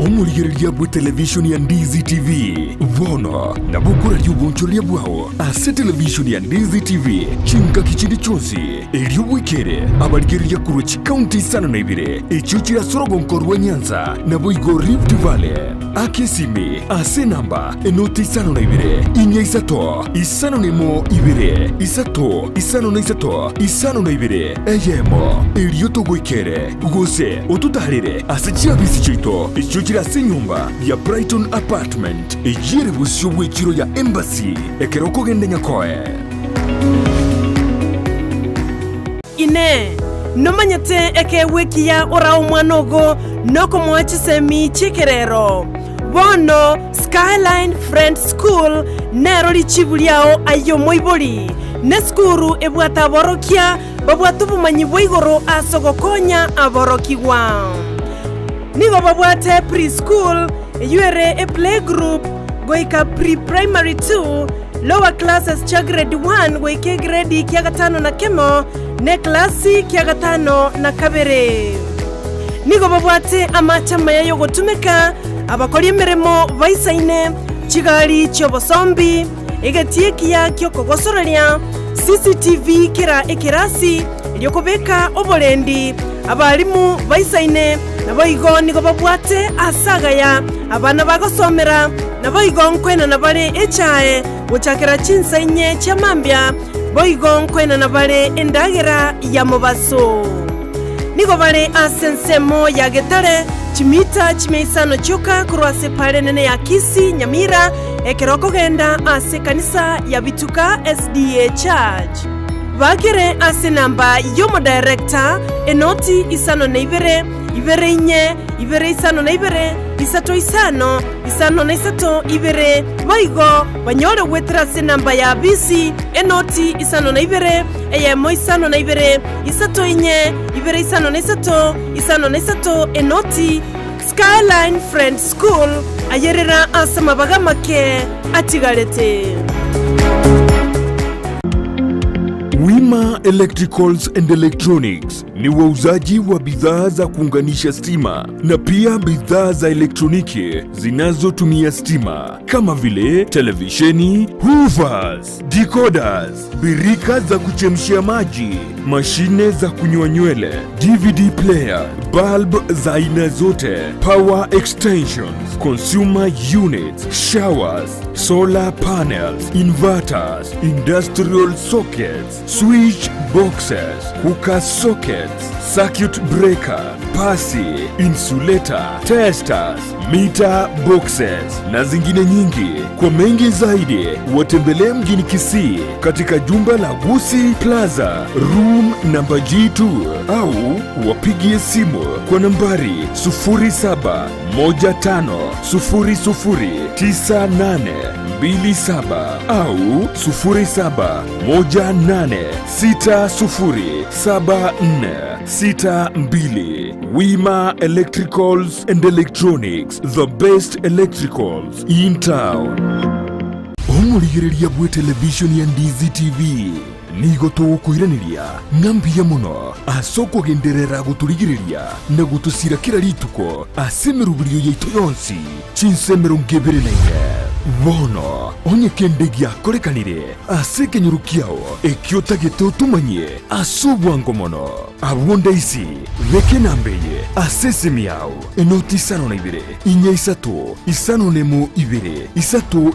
omuli Omurigereria bwa television ya Ndizi TV. Vono na bukura ry'ubunchoria bwao. Ase television ya Ndizi TV. Chinka kichindi chonsi. Eriobwekere. Abarigereria kurochi county sana na ibire. Echuchira sorogonkorwa Nyanza. Na boigo Rift Valley. Akesimi. Ase namba. Enoti isano na ibire. Inya isato. Isano nemo ibire. Isato. Isano na isato. Isano na ibire. Eyemo. Erioto gwekere. Guse. Otutarire. Ase chiabisi chito. Echuchira se nyumba. Ya Brighton apartment. Ejire busyo wechiro ya embassy. Ekeroko gende nyakoe. Ine. Nomanyate eke wekia ora umwanogo. Noko mwachisemi chikerero. Bono Skyline Friend School nero lichibuliao ayo moiboli. Neskuru ebwata borokia. Babwatu bumanyi boigoro asogokonya aborokiwa. Nigo babwate preschool, yuere a playgroup, goika pre-primary 2, lower classes cha grade 1, goike grade kia gatano na kemo, ne klasi kia gatano na kabere. Nigo babwate amachama ya yogo tumeka, abakori emeremo vaisaine, chigali chiobosombi, egatie kia kyoko gosorolia, CCTV kira ekirasi, lyokobeka obolendi, abalimu vaisaine, naboigo nigo babwate asagaya, abana bagosomera, naboigo nkwena nabale echae, uchakera chinsa inye chamambia, boigo nkwena nabale endagera ya mobaso. Nigo bale asensemo ya getare, chimita chimeisano choka kurwase pale nene ya Kisii, Nyamira, ekeroko genda ase kanisa ya Bituka SDA Church. Bakere ase namba yomo director, enoti isano na ibere inye, ibere isano na ibere, isato isano na isato ibere, baigo, banyore wetra ase namba ya BC, enoti isano na ibere, eyemo isano na ibere, isato inye, ibere isano na isato, enoti, Skyline Friend School, ayerera asa mabagamake, atigarete. Wima Electricals and Electronics ni wauzaji wa bidhaa za kuunganisha stima na pia bidhaa za elektroniki zinazotumia stima kama vile televisheni, hoovers, decoders, birika za kuchemshia maji, mashine za kunyoa nywele, DVD player, bulb za aina zote, power extensions, consumer units, showers, solar panels, inverters, industrial sockets, switch boxes, hookah sockets, circuit breaker, pasi, insulator, testers, meter boxes na zingine nyingi. Kwa mengi zaidi, watembelee mjini Kisii katika jumba la Gusii Plaza, room number G2 au wapigie simu kwa nambari 0715009827 au 0718607462. Wima Electricals and Electronics, the best electricals in town. Omurigereria bwa television ya Ndizi TV nigo tugukwiraniria ngambia muno asoko genderera guturigireria na gutusira kira rituko asemerubirio yaitu yonsi chinsemero ngebere naire vono onye kendegia korekanire asekenyurukiao ekiotagete utumanye asubwango mono abunda isi reke nambeye asesemi yao enoti isano na ibire inya isato isano nemo ibire isato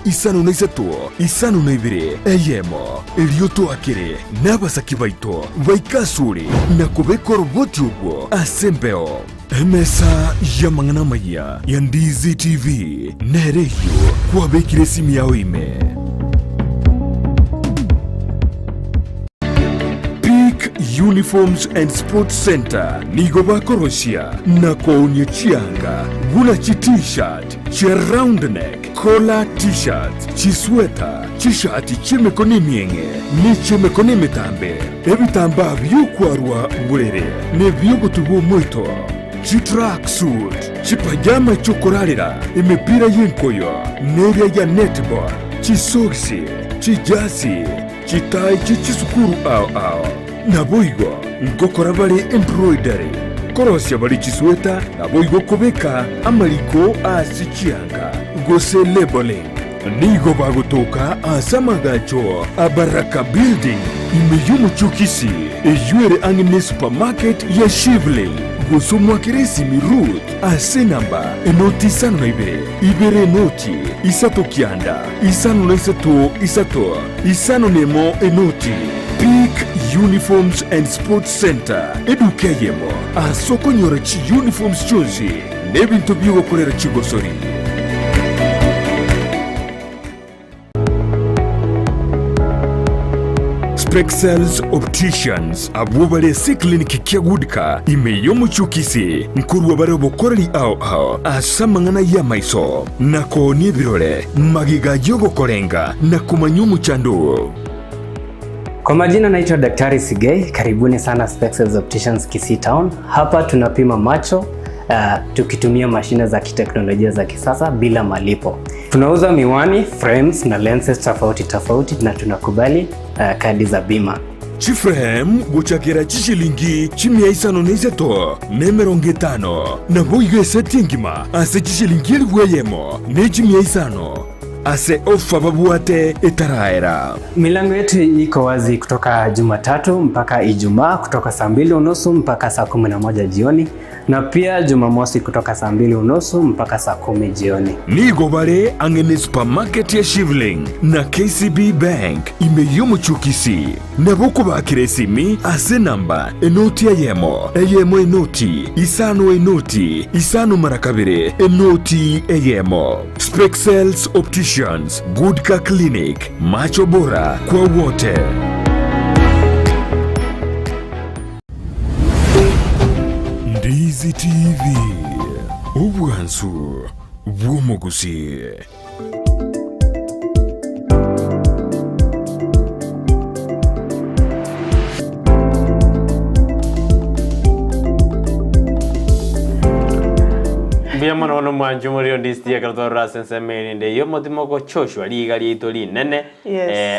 isano na ibire eyemo erioto akere n'abasaki baito baikasure nakobeko roboti ubwo asembeo emesa yamangana maya ya Ndizi TV nereyo kwabekire simu yao ime Uniforms and Sports Center nigo bakoroshia na kuonye chianga guna chi t-shirt chi round neck collar t-shirt chi sweater chi shati chimekoni mienge ni chimekoni metambe ebitamba byukwarwa burere ne byogotugo moito chi track suit chi pajama chokorarira imipira y'inkoyo n'eriya ya netball chi socks chi jasi chi tie chi sukuru ao na boigo ngokora bari embroidery korosya bali chisweta nabo igokobeka amariko asichianga Gusii labeling nigo bagutoka asamagacho abaraka building imeyumuchukisi ejuere angine supermarket ya Shivling gusumwa kiresi mirut ase namba enoti isano na ibere enoti isato kianda isano na isato isano nemo enoti Peak Uniforms and Sports Center edukeyemo asoko nyora chi uniforms chozi nebintu byogukorera chigosori Spexels Opticians abubale si clinic kiagudika imeyo muchukisi nkuru wabare bokoreri ao asamangana ya maiso nako ni birole magiga yogo korenga na kumanyumu chandu. Kwa majina naitwa Daktari Sigei, karibuni sana Spexels Opticians Kisii Town. Hapa tunapima macho tukitumia mashine za kiteknolojia za kisasa bila malipo. Tunauza miwani, frames na lenses tofauti na tunakubali kadi za bima. Chiframe guchakira chishilingi chimia isano neiseto nemeronge tano na boiga setingima ase chishilingi elweyemo ne chimia isano ase ofa babuate etaraera. Milango yetu iko wazi kutoka Jumatatu mpaka Ijumaa kutoka saa 2:30 mpaka saa 11 jioni na pia Jumamosi kutoka saa 2:30 mpaka saa 10 jioni. Nigo bare angene supermarket ya Shivling na KCB Bank imeyumu chukisi na boko bakiresimi ase namba enoti eyemo enoti isano marakabire enoti eyemo. Spexels Opticians Good Car Clinic, macho bora kwa wote. Ndizi TV, ubwansu bw'omugusi. Biyamana ono mwanju muri Ndizi ya kartora sensemeni nde yo motimoko choshwa liga liitoli nene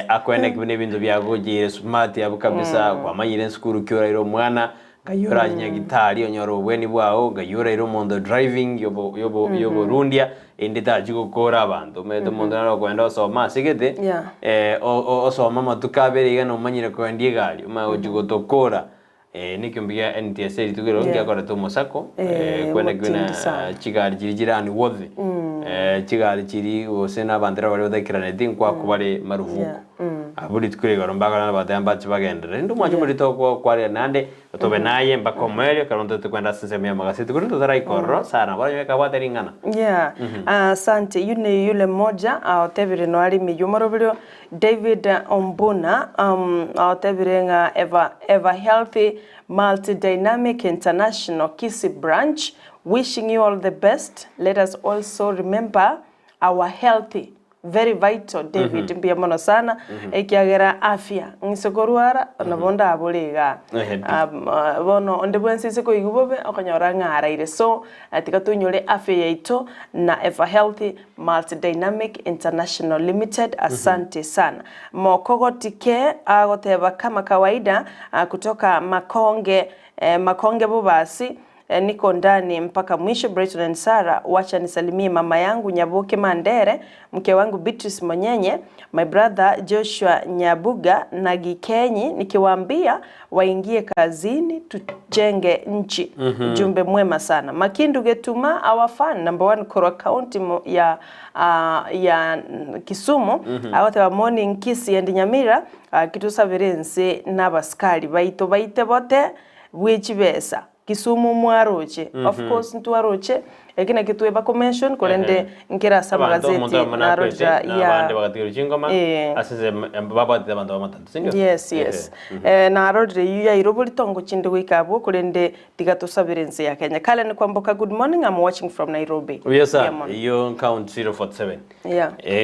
akwenda kibine bintu byagojire smart yabu kabisa kwa manyire skuru kyora iro mwana gayora nyagitari onyoro bweni bwao gayora iro mondo driving yobo rundia indita jigokora abantu meto mondo naro kwenda osoma sigete osoma matukabere igano manyire kwendie gali uma jigotokora nikimbia NTSA litugero ngia kora to Mosako kwenda kwina chigari jirani wothe chigari chiri osena bandera bali odakirane dinkwa kubale maruvuko abuli tukurega mbaga na batamba chibagendere ndu mwacho muri toko kwale nande tobe naye mbako mwelio karonto tukwenda sensemia magasiti kurinto zarai korro sana bali weka wateringana asante yule moja otebire no ali miyumarobiro David Ombuna otebirenga ever healthy multi-dynamic international Kisii branch, wishing you all the best. Let us also remember our healthy, very vital David mbiamono sana ekiagera afya ngisokoruara nabonda aboliga bono ndebwensi ko igubobe okanyora ngaraire so atikatunyole afya yaito na ever healthy multi-dynamic international limited. Asante sana mokogotike agoteba kama kawaida kutoka makonge bubasi niko ndani mpaka mwisho. Brighton and Sarah, wacha nisalimie mama yangu Nyabuke Mandere, mke wangu Beatrice Monyenye, my brother Joshua Nyabuga na Gikenyi, nikiwaambia waingie kazini tujenge nchi. Jumbe mwema sana. Makindu Getuma, our fan number 1 Koro County ya Kisumu, awote wa morning Kisii and Nyamira, kitusabirense n'abaskali baite bote bwechibesa Kisumu mwaroche of course ntwaroche ekina kitweba convention kolende nkira sama gazeti na roja ya bande bagatiro chingoma asese baba de bando matatu sinyo yes na roja ya irobuli tongo chinde wikabo kolende tigatosabirense ya Kenya kale ni kwamboka. Good morning, I'm watching from Nairobi. Yes sir, you count 047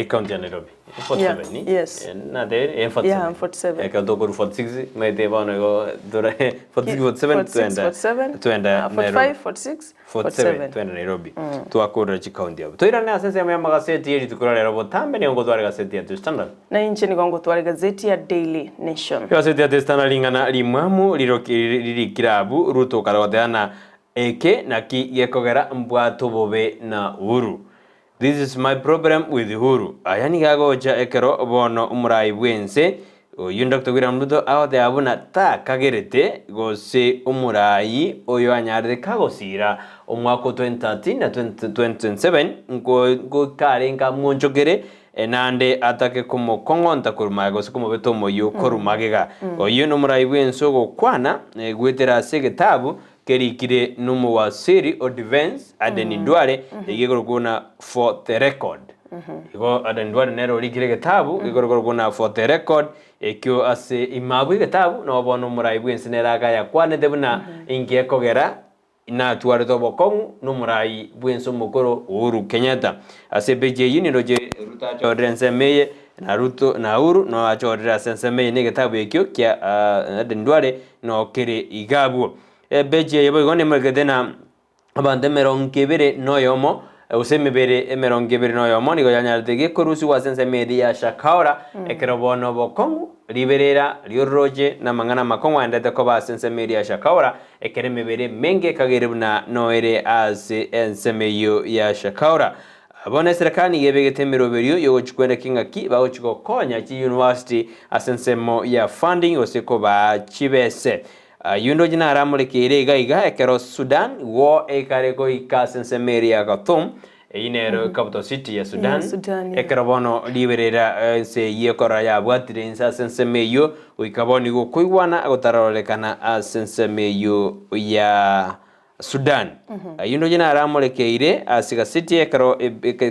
count ya Nairobi 47 yes na there 47 ekadoko 46 mete bano go dora 47 tuenda 45 46 47 tuenda Nairobi tuakora chikaunti yabo toirane asese ya magazeti yeri tukurale robo tambe ni ngotware gazeti ya The Standard na inchi ni ngotware gazeti ya Daily Nation. Gazeti ya The Standard lingana limwamu lirikirabu ruto karawateana eke naki gekogera mbwato bobe na Uhuru. This is my problem with Uhuru. Ayani gagoja ekero bono umurai bwense uyu Dr. William Ruto aho abuna ta kagerete gose umurai oyo anyarire kagosira umwaka 2013 na 2027 ngo karenga mwonjogere nande atake kumukongonta kuruma gose kumubeto moyo korumagega oyu no murai bwenso gokwana gwetera segetabu kerikire n'umuwasiri o defense Aden Duale igorogona for the record igo Aden Duale nero likire getabu igorogona for the record ekyo ase imabu getabu no bono murai bwense neraga yakwane debuna inge kogera ina tuare to bokongu no murai bwenso mukoro Uhuru Kenyatta ase beje yini roje Ruto chodrense meye na Ruto na Uhuru no achodra sense meye ne getabu ekyo kya Aden Duale no kere igabu beje yebo igone magedena abande merongibere noyomo usemebere emerongibere noyomo nigo yanyartege korusi wasense media shakaura ekerobono bokongu liberera lioroje na mangana makongo andete ko basense media shakaura ekeremebere menge kagerebna noere ase ensemeyo ya shakaura abone serikali yebegete miroberio yo chikwenda kingaki ba ochiko konya chi university asensemo ya funding oseko ba chibese yundo jina aramulekere iga ekero Sudan wo ekareko ikasense meria gatum inero capital city ya Sudan ekero bono liberera se yekora ya bwatire insa sense meyo uikaboni go kuigwana agotarolekana asense meyo ya Sudan yundo jina aramulekere asiga city ekero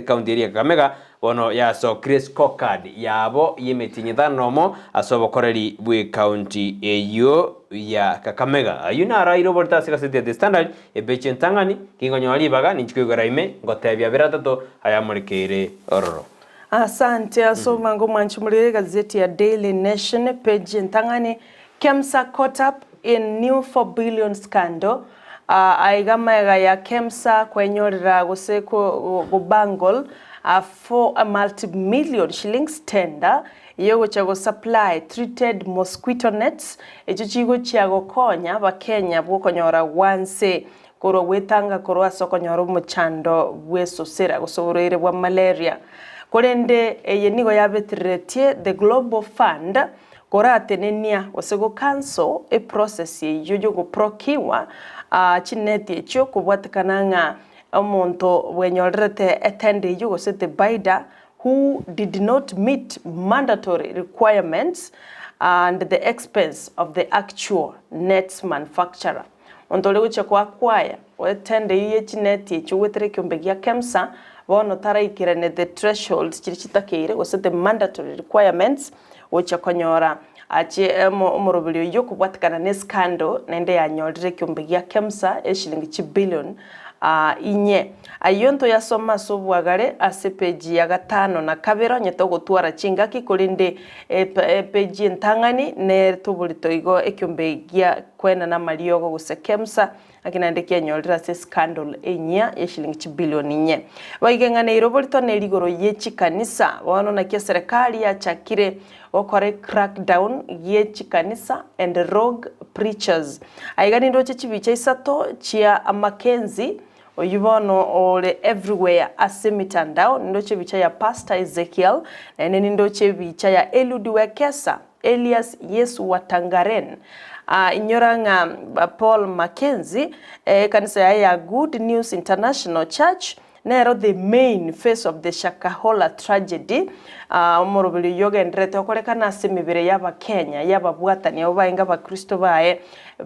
county area Kakamega bono ya so Chris Card yabo yimetinyithanomo asobokoreri bwe county eyo ya Kakamega ayuna arairo borta asiga city the standard ebechentangani kingonyoli baga ninchikugaraime ngotebya biratato ayamulekere ororo. Asante asoma ngo mwanchumulire gazeti ya Daily Nation page ntangani KEMSA caught up in new 4 billion scandal. Aigamega ya KEMSA kwenyorera guseko gubangol for a multi-million shillings tender yogo chago supply treated mosquito nets echo chigo chiago konya bakenya bwokonyora wanse koro wetanga koro asokonyora umuchando bwesosera gusoborere bwa malaria korende yenigo yabetriretie the global fund koratenenia osego cancel a process yoyo go prokiwa chineti echo kubwatakananga omonto wenyorete attend yogo sete baida who did not meet mandatory requirements and the expense of the actual nets manufacturer. Ontole uche kwa kwaya wetende yiye chineti echo wetere kyombegia KEMSA bono taraikirane the thresholds chirichitakeire was the mandatory requirements uche konyora ache omorobelio yoko bwatikana ne scandal nende yanyorire kyombegia KEMSA eshilingi billion inye ayonto yasoma sobwagare ase page ya 5 na kabero nyeto gutwara chingaki kurinde page ntangani ne tubulito igo ekyombegia kwena na maliogo guse KEMSA akinandekia nyorira se scandal enya yeshilingi billion inye baigengane irobulito ne ligoro yechi kanisa wano na kia serikali ya chakire okore crackdown yechi kanisa and rogue preachers aigani ndoche chibicha isato chia amakenzi oyubono ole everywhere asemitandao ndoche bicha ya Pastor Ezekiel na nene ndoche bicha ya Eliud Wekesa Elias Yesu Watangaren inyoranga Paul Mackenzie kanisa ya Good News International Church nero the main face of the Shakahola tragedy omorobili yoga ndrete okolekana asemibire yaba Kenya yaba bwatani abo bainga ba Kristo bae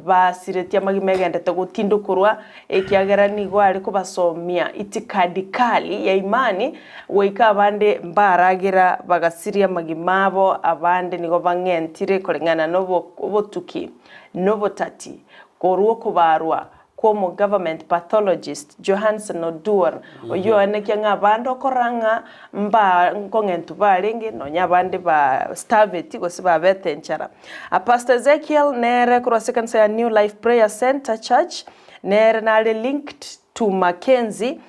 basiretia magimegendete gutindukurwa ekiagerani gwari kubasomia itikadikali ya imani weika abande mbaragira bagasiria magimabo abande nigo bangentire kolengana nobotuki nobotati koruo kubarwa como government pathologist Johansson Oduor oyo aneke ngabando koranga mba nkongentu balenge no nyabande ba staveti gosiba betenchara Pastor Ezekiel nere crosskansa ya New Life Prayer Center Church nere nale linked to Mackenzie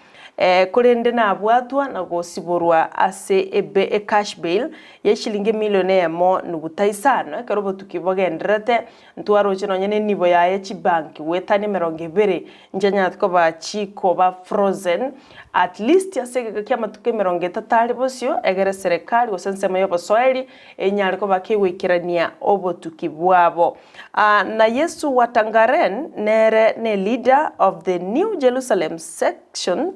kurende na abwatwa na gosiborwa ase cash bail ya shilingi milioni emo nugutaisano karobo tukibogenderete ntwaro chino nyene nibo ya chibank wetani 20 njanya tkoba chiko ba frozen at least yasege kya matuke 30 bosio egere serikali osensema yo bosoeli enyari ko bakewikirania obotukibwabo na Yesu Watangaren nere ne leader of the New Jerusalem section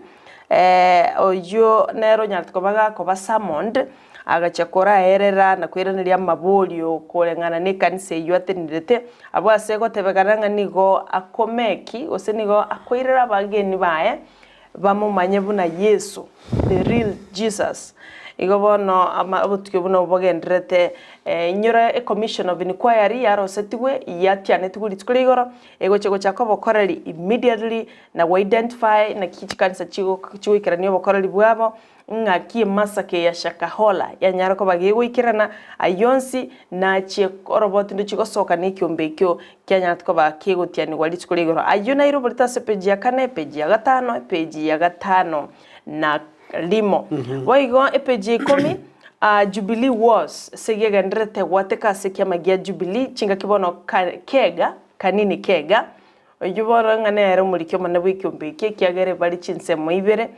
oyo nero nyartko baga ko basamond agachakora herera na kwiranira mabolio kolengana ne kanise ywatenirete abwase ko tebekananga nigo akomeki osenigo akoirera bageni bae bamumanye buna Yesu the real Jesus igobono abutuke buno bogendrete nyora commission of inquiry yaro setiwe yatiane tuguli tkuligoro egochego chako bokorali immediately na identify na kichikanisa chigo ikirani bokorali bwabo ngaki masake ya shakahola ya nyarako bagego ikirana ayonsi na chie roboti ndo chigo soka ni kyombekyo kyanya tko ba kigo tiani wali tkuligoro ayuna iro bolita page ya 4 page ya 5 page ya 5 na limo waigo epeji komi Jubilee Wars segega ndrete wateka sekia magia Jubilee chinga kibono kega kanini kega oyubora ngane mulike mana wikyumbike kyagere bali chinsemo ibere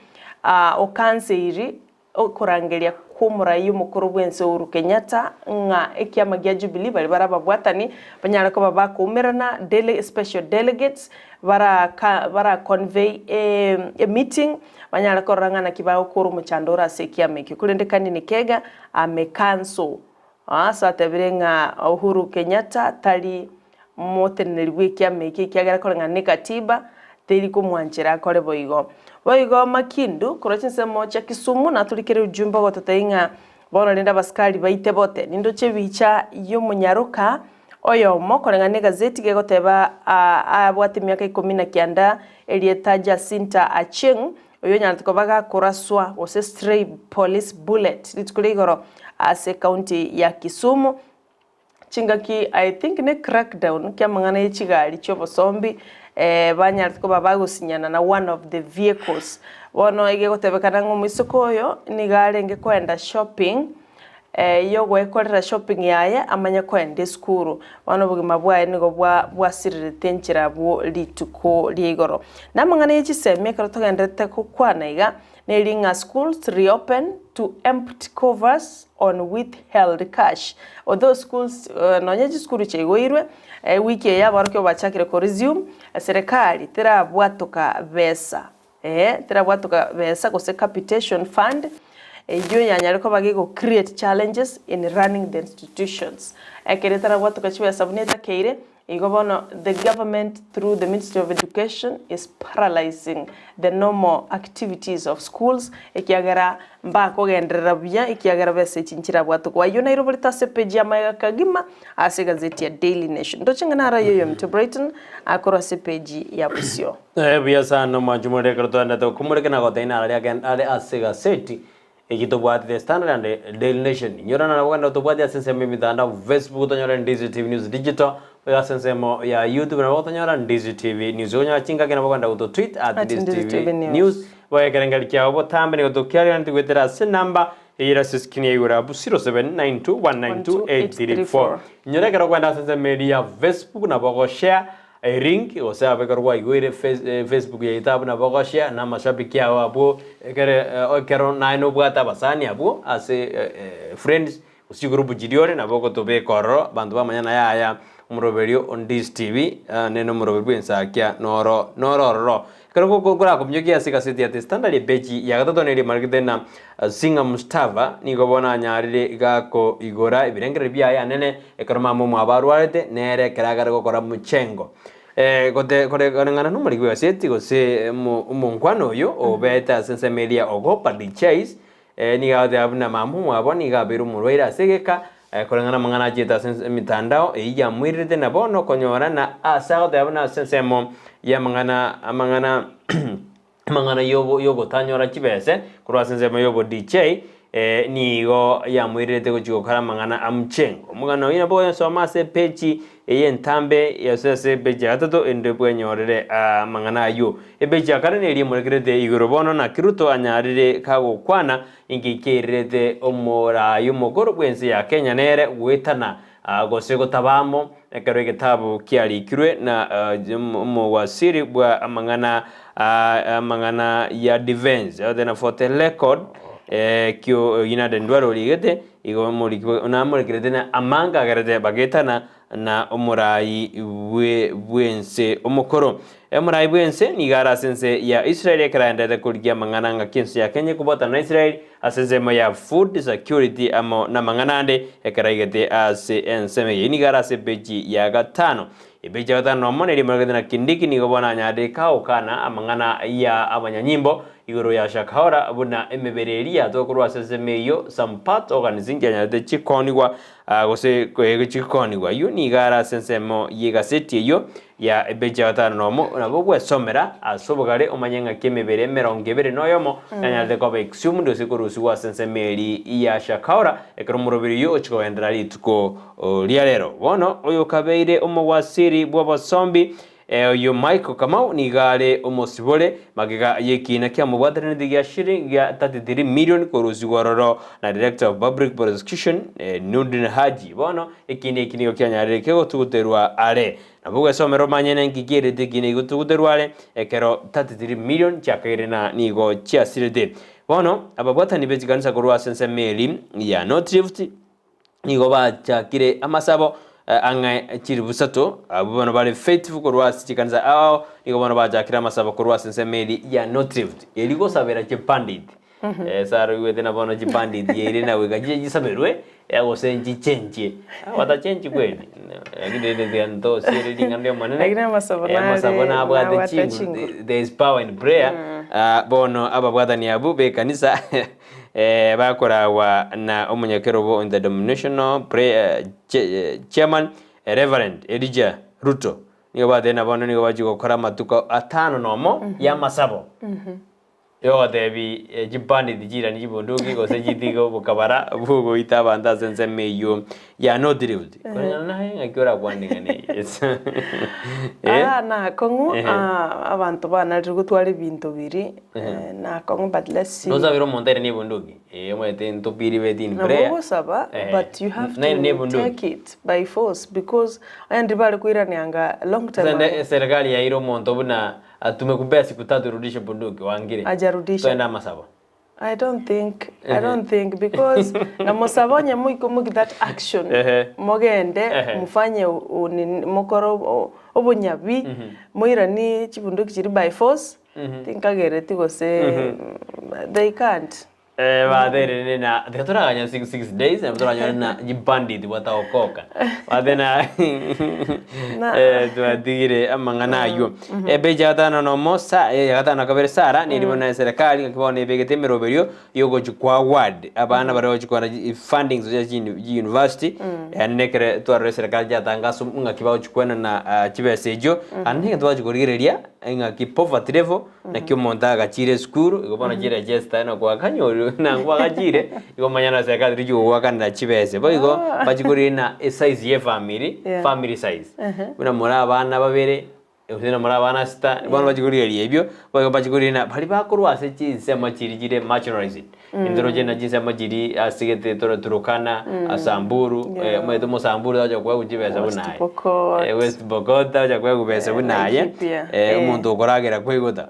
okanseiri okurangelia kumura y'umukuru bwense Uhuru Kenyatta nga ekyama gya Jubilee bali barababwatani banyala ko babakumirana special delegates bara convey a meeting banyala ko rangana kibao kuru muchandora sekyama kikulendekani ni kega amekanso asa tabirenga Uhuru Kenyatta tali moteneri w'ikyama kyagera ko ngane katiba teli ko mwanjira kole boigo makindu kurachinse mocha Kisumu na tulikere ujumba gototainga bono lenda baskali baite bote nindo chebicha yo munyaruka oyo mokolenga ne gazeti gegoteba abwati myaka 19 elieta Jacinta Acheng oyo nyantiko baga kuraswa ose stray police bullet litukuligoro ase county ya Kisumu chingaki I think ne crackdown kya mangana yichigali chobo sombi banyartiko babagusinyana na one of the vehicles wono igegotebekana ngomisoko yo nigarenge kwenda shopping yo gwekorera shopping yaye amanya kwenda skuru wono bugima bwaye nigo bwasirire tenchira bwo lituko liigoro namangana yichiseme karotogendete kukwana iga nelinga schools reopen to empty covers on withheld cash although schools nonyeji skuru chegoirwe wiki ya barokyo bachakire ko resume serikali terabwatoka besa terabwatoka besa ko capitation fund yo yanyariko bagigo create challenges in running the institutions ekere terabwatoka chiwe sabuneta keire igobono the government through the Ministry of Education is paralyzing the normal activities of schools ekiagara mbako gendera bya ekiagara bese chinchira bwatu kwa yo nairo bolita sepeji ya kagima ase gazeti ya Daily Nation ndochenga nara yoyo mto Brighton akora sepeji ya busio bya sana majumure karto anda kumureke na gotaina ale ase gazeti ekitobwati the Standard and Daily Nation nyorana na wakanda tobwati asense mitandao Facebook tonyora Ndizi TV News Digital ya sensemo ya YouTube na wakanda Ndizi TV News onya chinga kena wakanda uto tweet @Ndizi TV News waya kerengali kya obo tambe ne tokyali nti gwetera se number ira siskini yura bu 0792192834 nyora kero kwanda sense media Facebook na boko share ring osa bekarwa igwire Facebook ya itabu na boko share na mashabiki yao abo kero naino bwata basani abo ase friends usigrubu jidiore na boko tobe koro bandu bamanyana ya umuroberio on this TV neno umuroberio Ensakia noro kero kokora kumyokia sikaseti ya Standard beji ya gatoto neli markete na singa Mustafa nigobona nyarire gako igora ibirengere bya ya nene ekaroma mu abarwarete nere karagara gukora muchengo kote ngana numali kwa seti gose munkwano yo obeta sense media ogopa di chase ni gade abuna mamu aboni gabiru muroira segeka kolengana mangana jeta sense mitandao ya mwirite na bono konyora na asao de abuna sense mo ya mangana yobo tanyora chibese kurwa sense mo yobo DJ nigo ya mwirite go kara mangana amchengo mugano ina boyo so mase pechi ntambe yasese beja gatatu ende bwenyorere mang'ana yo ebeja karane eri murekerete igoro bono na kiruto anyarire kagokwana ingikirete omorayo mugoro bwense ya Kenya nere gwetana gose gotabamo ekero gitabu kiarikirwe na mowasiri bwa amang'ana ya defense then for the record kyo United ndwaro ligete igo mulikwe na mulikirete na amanga garete bagetana na omurai bwense omukoro omurai bwense ni gara sense ya Israel ekrandete kuligia mang'ana nga kinsu ya Kenya kubota na Israel asense ya food security amo na mang'anande ekraigete ase enseme ni gara se beji ya gatano ebeji ya gatano moneri muragete na kindiki ni gobona nyade kaukana amang'ana ya abanyanyimbo igoro ya shakahora buna emebereria tokurwa sesemeyo some part organizing nyade chikonigwa gose kwege chikonigwa yuni gara sensemo yegaseti yo ya ebeji ya gatano nomo nabo gwesomera asobogare omanyenga kemebere 20 noyomo nyade kobe exum ndo sikurusi wa sensemeri ya shakahora ekero murobiri yo chikoendera lituko liarero bono oyo kabeire omowasiri bwabasombi yo Michael Kamau ni gare omosibole magega yekina kya mubadane digia shiring ya 33 million koruzi gororo na director of public prosecution Nudin Haji bono ekini okyanyarire kego tuguterwa are nabugwe somero manyene ngigere digine gutuguterwa are ekero 33 million chakaire na nigo chiasirede bono ababwata ni beziganisa korwa sense meli ya North Rift nigo bachakire amasabo anga chiri busato abona bale faithful korwa sikanza ao nigo bana bajakira masaba korwa sense meli ya North Rift eligo sabera chepandit saro wetena bono chepandit yeri na wega jisaberwe yago senji chenje wata chenji kweli ngide de anto siri dingande manene agina masaba na abwa chingu there is power in prayer bono ababwada ni abu be kanisa bakorawa na omunyakerobo in the denominational chairman Reverend Elijah Ruto niyo badena bono niyo bajigo kora matuko 5 nomo ya masabo yo debi jipani dijira ni jibondogi go sejitigo bukabara bugo itabanda sense meyo ya no drift konya nahe ngakora kwandingane na kongu abantu bana rugutwara ibintu biri na kongu but let's see no sabiro montere ni bondogi mwete ntopiri bedin prayer no saba but you have to take it by force because andi bali kuiranianga long time serikali ya iro monto buna tumekupea siku 3 rudishe bunduki wangire ajarudisha twenda masabo I don't think because na mosabonye muiko that action mogende mufanye mukoro obunyabi muirani chibunduki chiri by force tinkagere tigose they can't badere na tetoraganya 6 days na mtoranya na jibandit wataokoka badena tuadire amangana yo ebeja gatano no mosa gatano kabere sara ni libona serikali kibone begete meroberio yogo chukwa ward abana baro chukwa funding za university anekere tware serikali jatangaso nga kibao chukwena na chibesejo anenge twaje kurireria nga ki poverty level na kyomonta gachire school igobona jire gesta na kwa kanyo nangwa gajire igomanyana serikali rijo wakanda chibese boigo bajikurina size ye family size buna mura abana babere usina mura abana sita bono bajikuriye ebyo boigo bajikurina bali bakurwase chinse machirigire marginalized indroje na jinse majiri asigete turukana asamburu mwedo musamburu aje kwa kujibesa bunaye West Bogota aje kwa kubesa bunaye umuntu ukoragera kwigota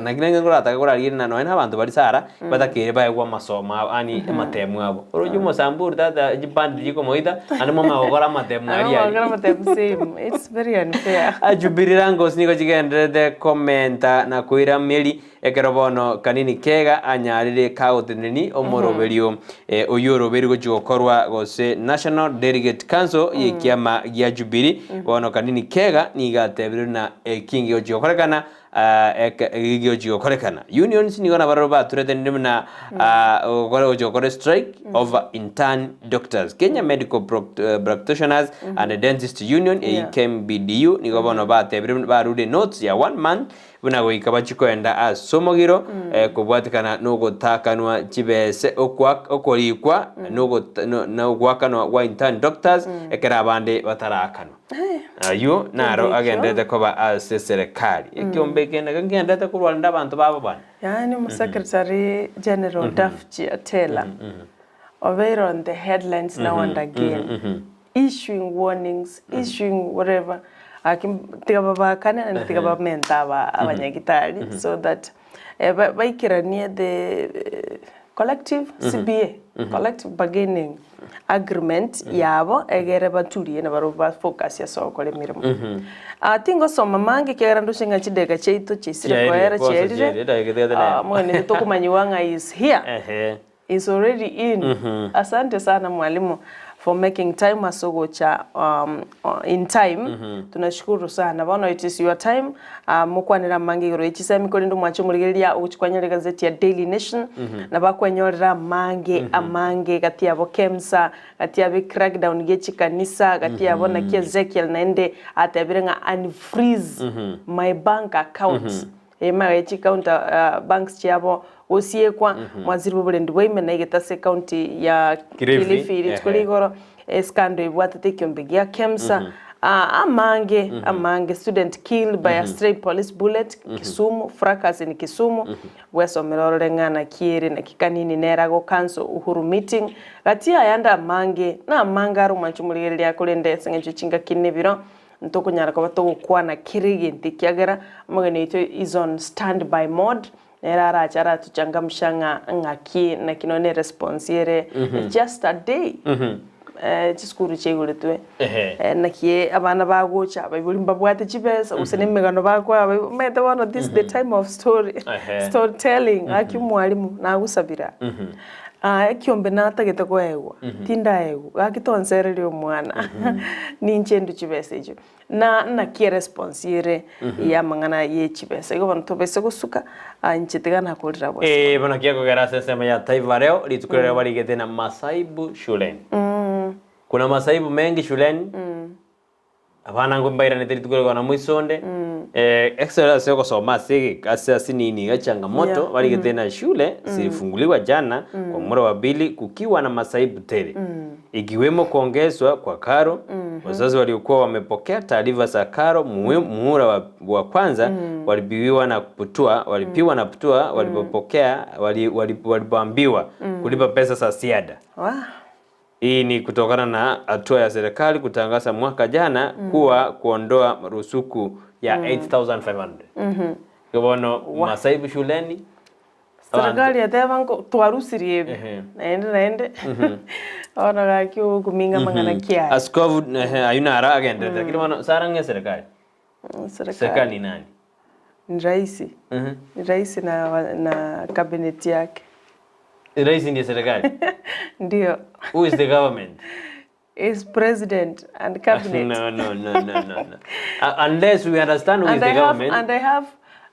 na kinenge ngorata koragire na no abantu bari sara batakire baye kwa masoma ani matemu abo uruju musamburu dada jibandi jiko moita ani mama okora matemu ari same it's very unfair ajubirirango siniko jigendere commenta na kuira meli ekerobono kanini kega anyarire kauteneni omoroberio oyoroberio gojokorwa gose National Delegate Council yekiama ya Jubilee bono kanini kega ni gatebiro na kingi ojokorekana ojokorekana unions ni gona baroba turete ndimna ojokore strike over intern doctors Kenya Medical Practitioners and Dentist Union KMBDU ni gobono batebiro barude notes ya 1 month buna goika bachikwenda asomogiro kubwatikana no gotakanwa chibese okorikwa no gwakanwa wa intern doctors ekera abande batarakanwa ayo naro agendete koba ase serikali ekiombe kenda ngendete kurwanda abantu babo bana yani Secretary General Dafchi Atela over on the headlines now and again issuing warnings issuing whatever tikababa kana na tikababa mentaba abanyagitari so that baikiranie the collective CBA collective bargaining agreement yabo egere baturiye na baruba focus ya soko le mirimo tingo soma mange kera ndushinga chidega cheito chisire kwera chelire mwene tokumanyiwanga is here is already in asante sana mwalimu for making time asogocha in time tunashukuru sana bana it is your time mukwanira mangiro ichisemi kolindo mwacho murigeria uchikwanyira gazeti ya Daily Nation na bakwanyorera mange amange kati yabo KEMSA kati yabe crackdown gechi kanisa kati yabo na Ezekiel naende atabirenga unfreeze my bank account ema echi counter banks chabo osiekwa mwaziri bobulendi bwime na igetase county ya Kilifi tkuligoro skando ibwatete kyombe ya KEMSA amange student killed by a stray police bullet Kisumu fracas in Kisumu wesomerore ngana kieri na kikanini nerago council uhuru meeting gati ayanda amange na mangaro manchumuligeria yakulende sengecho chinga kinebiro ntokunyara ko batogukwana kirigi ntikiagera mugene ito is on standby mode nerara achara tuchangamshanga ngaki na kinone response yere just a day chiskuru chegulitwe nakie abana bagocha babulimba bwate chibesa usenemegano bakwa mete one this the time of storytelling akimwalimu na gusabira ekiombe natagete kwegwa tinda ego akitonserere omwana ninchendo chibesa ijo na kie response yere ya mangana ye chibesa igo bantu bese gusuka nchetegana kulira bose bana kiako garasa sema ya taifa leo litukurera barigete na masaibu shuleni kuna masaibu mengi shuleni abana ngombaira netitukurera na mwisonde excellence yoko soma sigi kasi nini ya changamoto barigete na shule zilifunguliwa jana kwa mwezi wa 2 kukiwa na masaibu tele ikiwemo kuongezwa kwa karo wazazi waliokuwa wamepokea taarifa za karo muhula wa kwanza walipiwa na putua walipopokea walipoambiwa kulipa pesa za ziada. Hii ni kutokana na hatua ya serikali kutangaza mwaka jana kuwa kuondoa rusuku ya 8500. Kibono masaibu shuleni serikali ya tevango twarusirie naende ona gakyo kuminga mangana kia askovu ayuna ara agenda lakini wana sarange serikali ni nani? Ni rais na cabinet yake. Rais ndiye serikali? Ndio. Who is the government? Is president and cabinet. No. Unless we understand who is the government.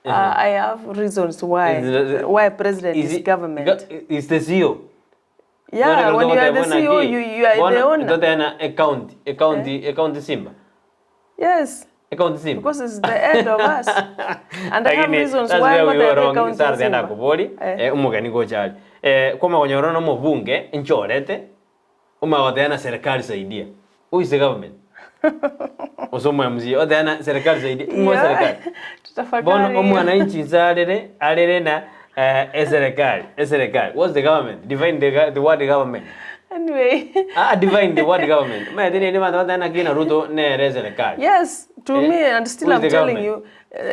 I have reasons why president is government. Is the CEO? Yeah, when you are the CEO, you are the owner. Don't they account Simba? Yes. Account Simba. Because it's the head of us. And I have reasons why not the account Simba. Kuboli, umugani gochali. Koma konyorono mbunge nchorete umagoteana serikali saidia. Who is the government? Osomo mzee oteana serikali saidia. Mwa serikali. Tutafakari. Bono mwananchi nzalere alere na serikali. What's the government? Define the word government. Anyway. Define the word government. Maadini ni matana kina Ruto ne serikali. Yes, to me and still I'm telling you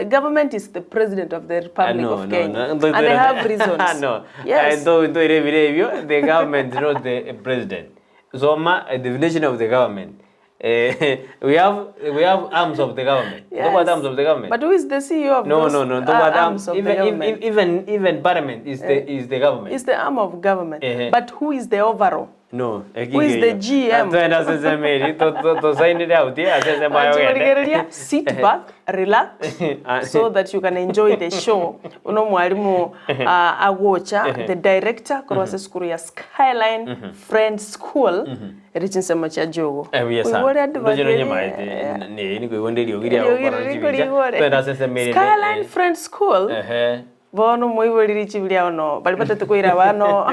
government is the president of the Republic of Kenya. And they have reasons. No. Yes. I don't the government is not the president. So the definition of the government. We have arms of the government. Yes. Talk about arms of the government. But who is the CEO of those arms of the government? Even parliament is the government. It's the arm of government. But who is the overall? No. Who is the GM? Tuenda sasa meri to sign it out ya sasa bayo gende. Sit back, relax so that you can enjoy the show. Uno mwalimu agocha the director kwa school ya Skyline Friends School erichinse macha jogo. Yes sir. Ndojero nyama ni kuigonderio giria okora. Tuenda sasa meri. Skyline Friends School. Bono muiboriri chibiria ono bali batete kuira bano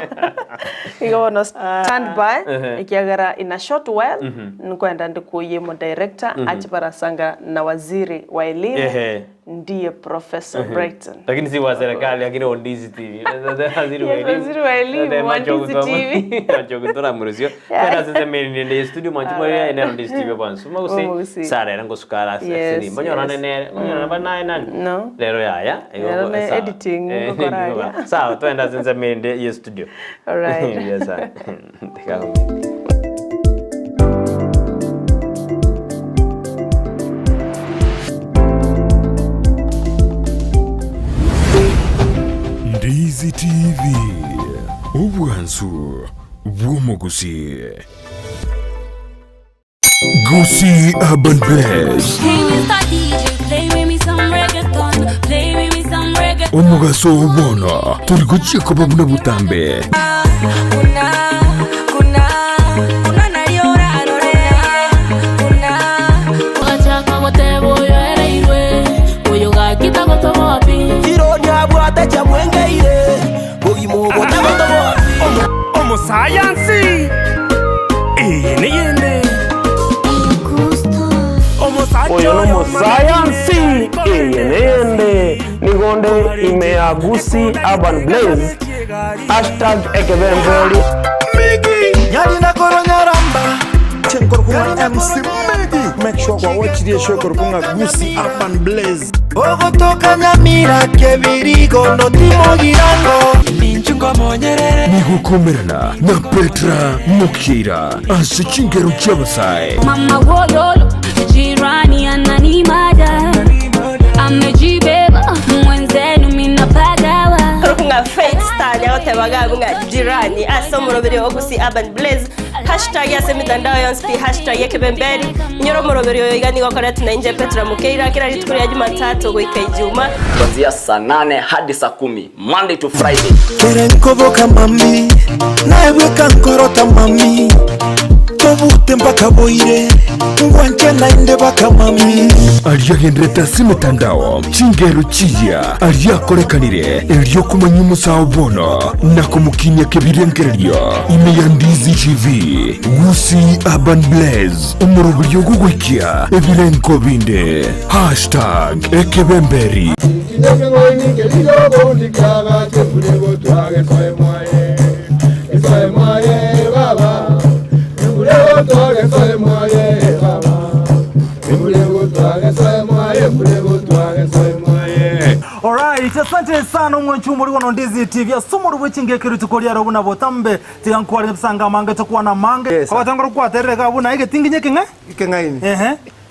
igono stand by ikiagara in a short while nkwenda ndikuye mo director achiparasanga na waziri wa elimu ndiye Professor Brighton. Lakini si wa serikali lakini on Ndizi TV. Waziri wa elimu wa Ndizi TV. Achokutora murizio. Kana sasa mimi ndi studio machimo ya ina Ndizi TV bwansu. Magusi sare rango sukara siri. Mbonyo nene bana nani? No. Lero ya. Editing ngokora. Sawa twenda sasa mimi ndi studio. All right. Yes sir. Ndizi TV ubwansu bw'omugusii Gusii Urban Blaze omugaso obona turi gucika babuna butambe Science niyende oyo no science niyende nigonde imea Gusii Urban Blaze #ekebembeli yali na koronyaramba chenkor kwa MC Megi make sure kwa watch the show kor kwa Gusii Urban Blaze ogotoka Nyamira kebirigo no timogirango ninchungo monyerere nigukomerana na Petra Mukira asichingeru cy'abasaye mama woyolo jirani ananimada amejibeba mwenzenu minapagawa nga Faith Star yote bagagu nga jirani asomorobere Gusii Urban Blaze #yase mitandao yonse #yekebemberi nyoro morobere yoigani gokora tunainje Petra Mukeira kila siku ya Jumatatu goika Ijumaa kuanzia saa 8 hadi saa 10 Monday to Friday. Kerenkoboka mami nawe kankorota mami tobute mpaka boire ngwanche nainde baka mami aliyagendreta simitandao chingero chiya aliyakorekanire elyo kumanya umusawo bono nakumukinya kebirengereryo ime ya Ndizi TV Gusii Urban Blaze umurubyo gugwikia ebirenko binde #ekebemberi Alright, asante sana umwenchumuri wano Ndizi TV asumuru bw'ekingekero tukolya robuna botambe tiyankwali bisanga mange tokuwa na mange abatangoro kwatereka buna ige tinginye kinga ini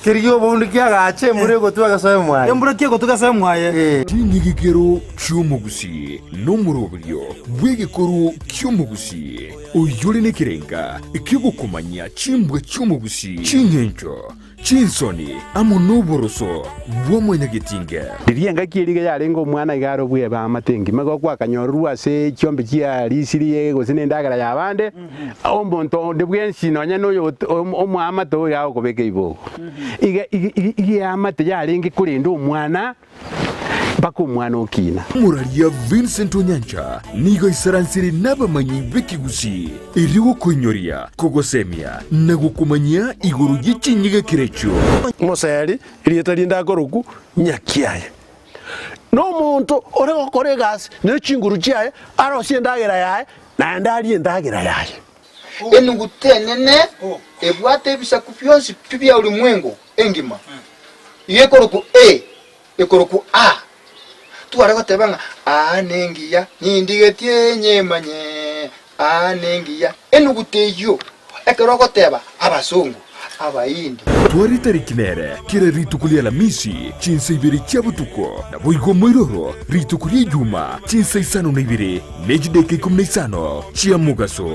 kiriyo bondi kyagache murego twagasaye mwaye embura kiego tugasaye mwaye tingigikero cy'omugusii n'umurobyo bw'igikoro cy'omugusii oyole nekirenga ikigukumanya chimbwe cy'omugusii chinyencho chinsoni amunoboroso bw'omwenyagitinga rienga kiriga yarengo mwana igaro bwe ba matengi mago kwa kanyorwa se cyombe kia lisiriye gosine ndagara yabande ombonto ndebwensi nonya noyo omwama to yawo kobeke ibo iga amate yarenga kurinda omwana bako mwana okina muraria Vincent Onyancha nigo isaransiri n'abamanyi b'ekigusii eriwo konyoria kogosemia na gukumanya iguru y'ichinyiga kirecho moseri irietari ndagoroku nyakiaye no muntu orego koregas ne chinguru chiaye arosie ndagera yaye na ndari ndagera yaye enugutenene ebwate bisaku byonsi bibya ulimwengu engima yekoroku ekoroku tuwareko tebanga nengiya nindigetie nyemanye nengiya enuguteyo ekeroko teba abasongo abayindi twari tariki nere kira ritukulia la misi chinsa ibiri chabutuko na boigo moiroro ritukulia Juma chinsa isano na ibiri mejideke 15 chia mugaso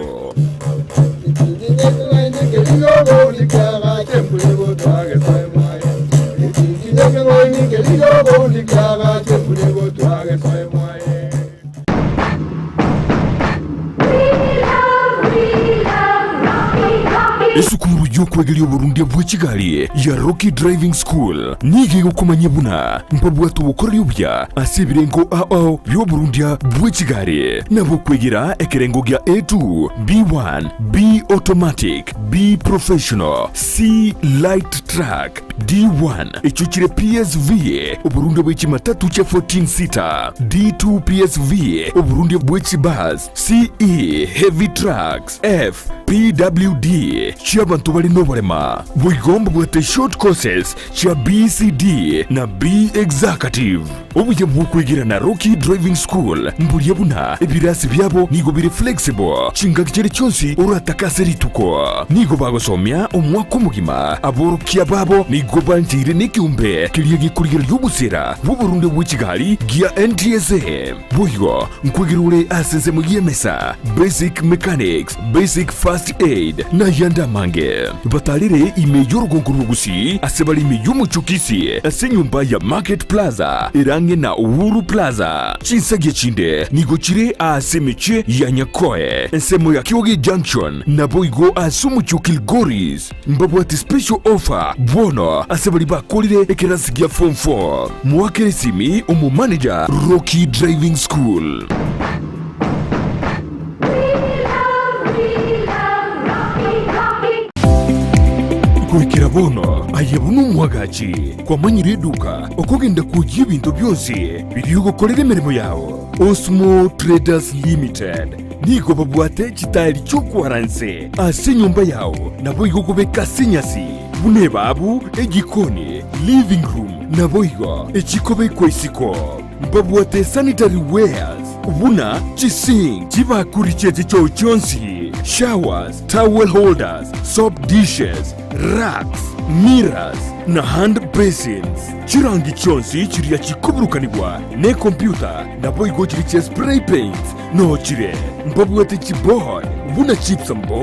Esukuru y'okwegerya oburundi bwe Kigali ya Rocky Driving School nige gukomanya buna mpabwatu bukorera obya asibirengo ao by'oburundi bwe Kigali nabo kwegera ekerengo gya A2 B1 B automatic B professional C light track D1 echuchire PSV oburundi bwe Kimatatu cha 14 seater D2 PSV oburundi bwe Kibus CE heavy trucks F PWD cy'abantu bali n'oburema bwigomba bwate short courses cya BCD na B executive obuye bw'okwegira na Rocky Driving School mbulye buna ebirasi byabo nigo biri flexible chingakire cyonsi uratakasirituko nigo bagosomya omwaka mugima aborukia babo nigo banjire n'ikiumbe kiriye gikurira y'obusera bw'Uburundi bwe Kigali gya NTSA buyo nkwegirure asenze mu yemesa basic mechanics basic first aid na yanda mange batalire imeyo Gusii asebali imeyo muchukisi asenyumba ya Market Plaza irange na Uhuru Plaza Ensakia chinde nigochire asemeche ya Nyakoe ensemo ya Kioge Junction na boigo asumuchukil Goris mbabu ati special offer bono asebali bakolire ekerasi gya form 4 mwakere simi umu manager Rocky Driving School. Kwekera bono ayabunu mwagachi kwa manyire eduka okugenda kujya ibintu byose biriyo gukorera imirimo yawo Osmo Traders Limited nigo babwate kitali cyo kwaranse ase nyumba yawo nabo igo kubeka sinyasi bune babu egikoni living room nabo igo ekikobe kwesiko babwate sanitary wares buna chising chibakuricheze cyo cyonsi showers towel holders soap dishes racks mirrors na hand basins chirangi cyonsi kiriya kikuburukanibwa ne computer nabo igo kiri spray paint no chire mbabwate keyboard buna chips and board